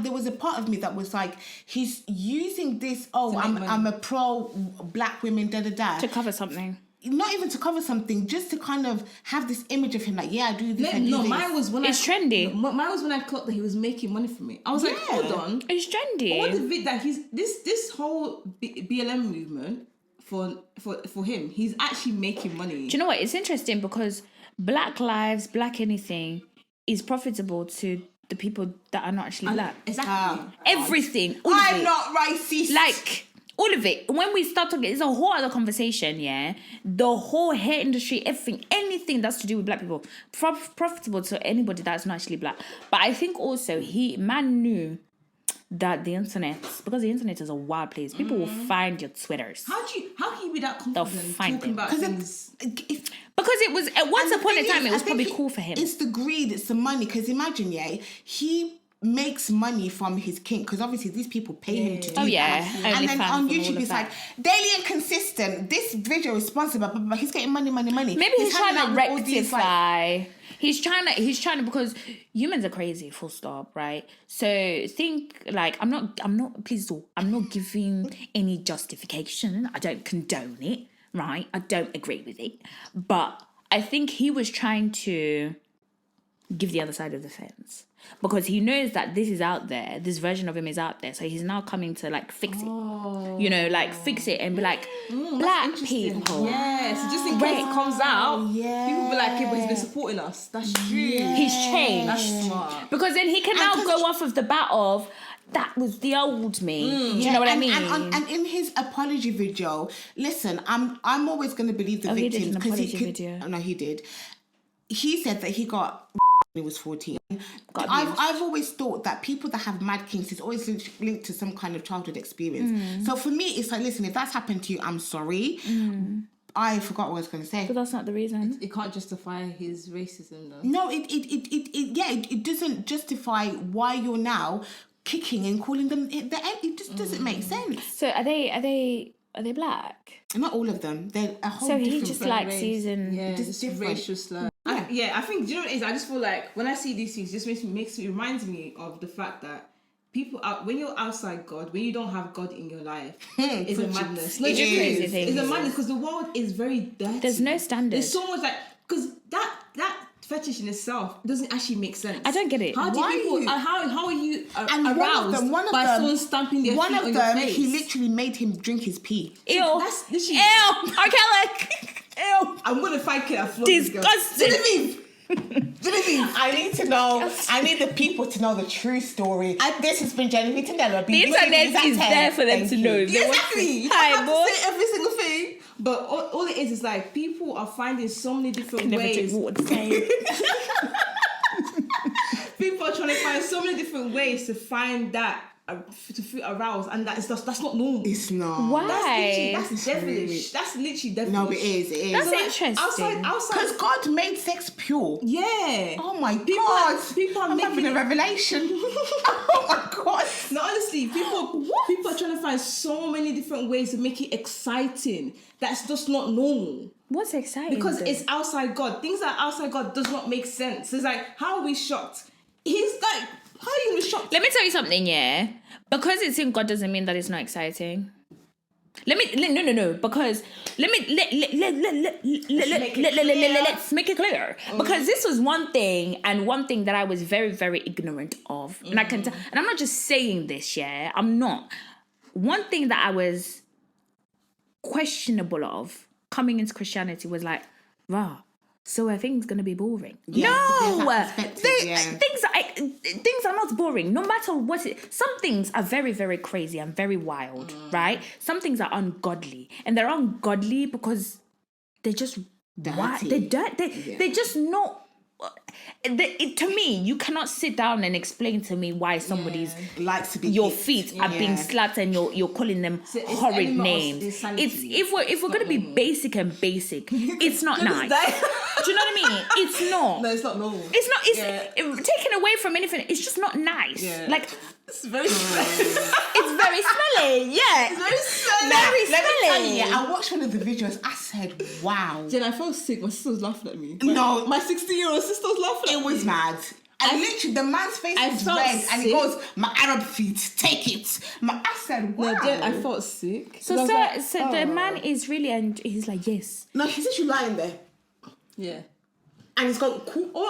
there was a part of me that was like, he's using this. Oh, make money. I'm a pro black women, To cover something. Not even to cover something, just to kind of have this image of him, like, yeah, I do this. I do No, this. mine was when It's trendy. Mine was when I clocked that he was making money from it. I was like, Yeah. hold on. It's trendy. All the that he's this whole BLM movement for him, he's actually making money. Do you know what? It's interesting because black lives, black anything is profitable to the people that are not actually black. Exactly. Everything. All of I'm it. not racist. Like, all of it. When we start talking, it's a whole other conversation, yeah? The whole hair industry, everything, anything that's to do with black people, profitable to anybody that's not actually black. But I think also man knew that the internet, because the internet is a wild place, people will find your Twitters. How can you be that confident find talking them. about things? Because it was, once upon a time, it was probably cool for him. It's the greed, it's the money. Because imagine, yeah, he makes money from his kink, because obviously these people pay him to do Oh, yeah. that. And then OnlyFans on and all YouTube of it's that. like daily and consistent, this video is sponsored, but he's getting money. Maybe he's trying hanging to out with all these, like, rectify. He's trying to, because humans are crazy, full stop, right? So think like, I'm not giving any justification. I don't condone it, right? I don't agree with it. But I think he was trying to give the other side of the fence. Because he knows that this is out there, this version of him is out there. So he's now coming to like fix it. You know, like fix it and be like, black people. Yeah, so just in case Wait. it comes out, Yeah. people will be like, yeah, but he's been supporting us. That's true. He's changed. That's smart. Because then he can now go off of the bat of, that was the old me. You know what I mean? And in his apology video, listen, I'm always going to believe the he did victims. an 'cause apology could- video. No, he did. He said that he got when he was 14. Got I've always thought that people that have mad kinks is always linked to some kind of childhood experience. So for me, it's like, listen, if that's happened to you, I'm sorry. I forgot what I was going to say. But that's not the reason. It can't justify his racism, though. No, it doesn't justify why you're now kicking and calling them it just doesn't make sense. So are they black? Not all of them. They're a whole So he different just race. likes using. Yeah, Just just different. racial slur. I think, do you know what it is? I just feel like when I see these things, it just reminds me of the fact that people out when you're outside God, when you don't have God in your life, it's a madness. It's a crazy thing. It's a madness because the world is very dirty. There's no standard. There's so much because that fetish in itself doesn't actually make sense. I don't get it. How do Why people? are you- How are you And aroused one of by them, someone stamping their one feet of on them, your face? he literally made him drink his pee. Ew. That's literally. Ew. R. Kelly. Ew. I'm gonna find Kate and flog this girl. Disgusting. Genevieve! I need to know. I need the people to know the true story. This has been Genevieve Tandela. The internet is there for them to know. Yeah, exactly. You Hi, don't have boy. to say every single thing. But all it is like people are finding so many different Never ways. drink water. Say. People are trying to find so many different ways to find that to feel aroused, and that's not normal. It's not. Why? That's devilish. That's literally devilish. No, it is. It is. That's So, like, interesting. Outside. Because God made sex pure. Yeah. Oh my People God. people are I'm making having a it. revelation. Oh my God. No, honestly, people are trying to find so many different ways to make it exciting. That's just not normal. What's exciting? Because though? it's outside God. Things that are outside God does not make sense. It's like, how are we shocked? He's like, how are you gonna be shocked? Let me tell you something, yeah. Because it's in God doesn't mean that it's not exciting. No. Because let's make it clear. Because this was one thing that I was very, very ignorant of, and I can tell. And I'm not just saying this, yeah. I'm not. One thing that I was questionable of coming into Christianity was like, wow. So are things gonna be boring? Yeah, No, there's that perspective, things are not boring. No matter what some things are very, very crazy and very wild, right? Some things are ungodly, and they're ungodly because they're just Dirty. They're just not. To me, you cannot sit down and explain to me why somebody's Likes to be your kicked. feet are being slapped and you're calling them it's horrid element of names. insanity. It's if we're gonna be basic, it's not nice. Do you know what I mean? It's not. No, it's not normal. It's not. It's taken away from anything. It's just not nice. Yeah. Like It's very smelly. it's very smelly. Yeah. very smelly. Very Let me tell you, smelly. I watched one of the videos. I said, wow. Jen, I felt sick. My sister was laughing at me. No. My 16-year-old sister was laughing at It me. was mad. And literally, the man's face I was felt red, and he sick. goes, "My Arab feet, take it." I said, "Wow." No, Jen, I felt sick. So, I was sir, like, so the oh. man is really, and he's like, yes. No, he's actually lying there, Yeah. and he's going, "Cool." Or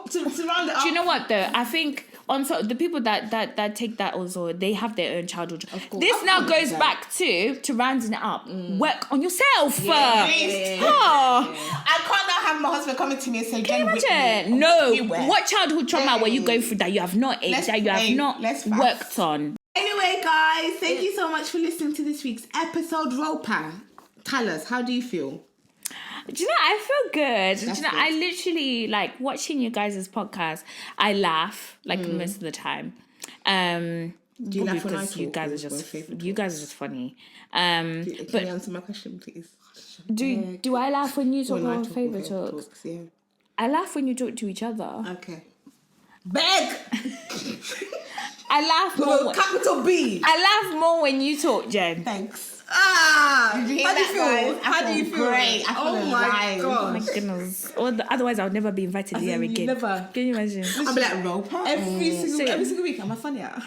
to round it up. Do you know what though? I think on top the people that take that also, they have their own childhood. course. This now goes 100%. back to rounding it up. Work on yourself. Please. Oh, I can't now have my husband coming to me and say, "Jen, whip me." imagine. No, Beware. what childhood trauma were you going through that you have not aged, Let's- that you have hey, not let's fast. worked on? Anyway, guys, thank you so much for listening to this week's episode. Ropa, tell us, how do you feel? Do you know, I feel good. Do you That's know, good. I literally like watching you guys' podcast. I laugh like most of the time. Do you laugh when I because you talk, guys or are just my favourite you guys are just funny. Can But you answer my question, please? do I laugh when you talk When I about talk, favorite okay, talks? talks, yeah. I laugh when you talk to each other. Okay. Beg. I laugh more. No, capital B. I laugh more when you talk, Jen. Thanks. Ah. Did you hear How do you that, feel? guys? How do you feel feel? great. I feel Oh my alive. Oh my god. goodness. Otherwise, I would never be invited As here in, you again. never- Can you imagine? I'll be like, Ropa? Every So- single week, am I funny? Am I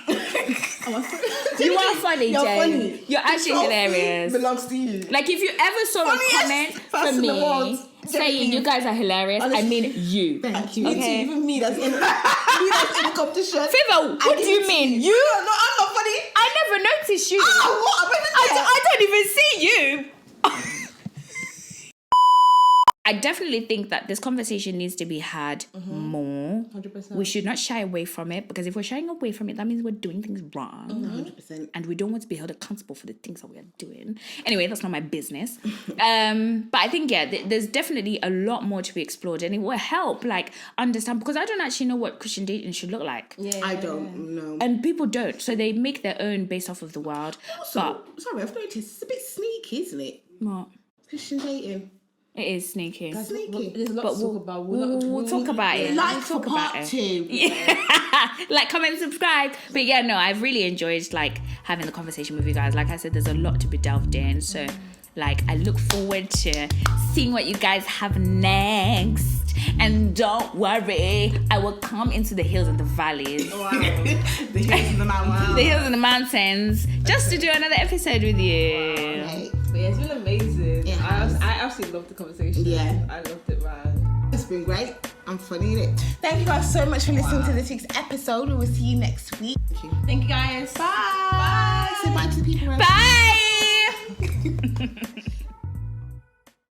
funny? You are funny, You're Jen. funny. You're actually Trophy hilarious. belongs to you. Like if you ever saw Funniest a comment person from in the me world. saying you guys are hilarious, I mean you. Thank you. Me too, Okay. even me that's in the competition. Favor, what do you mean? You? No, I'm not funny. I never noticed you. Ah, what? I don't even see you. I definitely think that this conversation needs to be had more. 100%. We should not shy away from it, because if we're shying away from it, that means we're doing things wrong. 100%. And we don't want to be held accountable for the things that we are doing. Anyway, that's not my business. But I think, yeah, there's definitely a lot more to be explored, and it will help, like, understand, because I don't actually know what Christian dating should look like. Yeah. I don't know. And people don't. So they make their own based off of the world. Also, sorry, I've noticed it's a bit sneaky, isn't it? But what? Christian dating. It is sneaky. Sneaky. There's a lot But to talk about. we'll talk about it. Like We'll for talk about part it. 2. Like, comment, subscribe. But yeah, no, I've really enjoyed like having the conversation with you guys. Like I said, there's a lot to be delved in. So like I look forward to seeing what you guys have next. And don't worry, I will come into the hills and the valleys. The hills and the mountains. The hills and the mountains just to do another episode with you. Okay. But yeah, it's been amazing. It has. I absolutely loved the conversation. Yeah. I loved it, man. It's been great. I'm funny in it. Thank you guys so much for listening to this week's episode. We will see you next week. Thank you guys. Bye. Say bye to the people. Bye.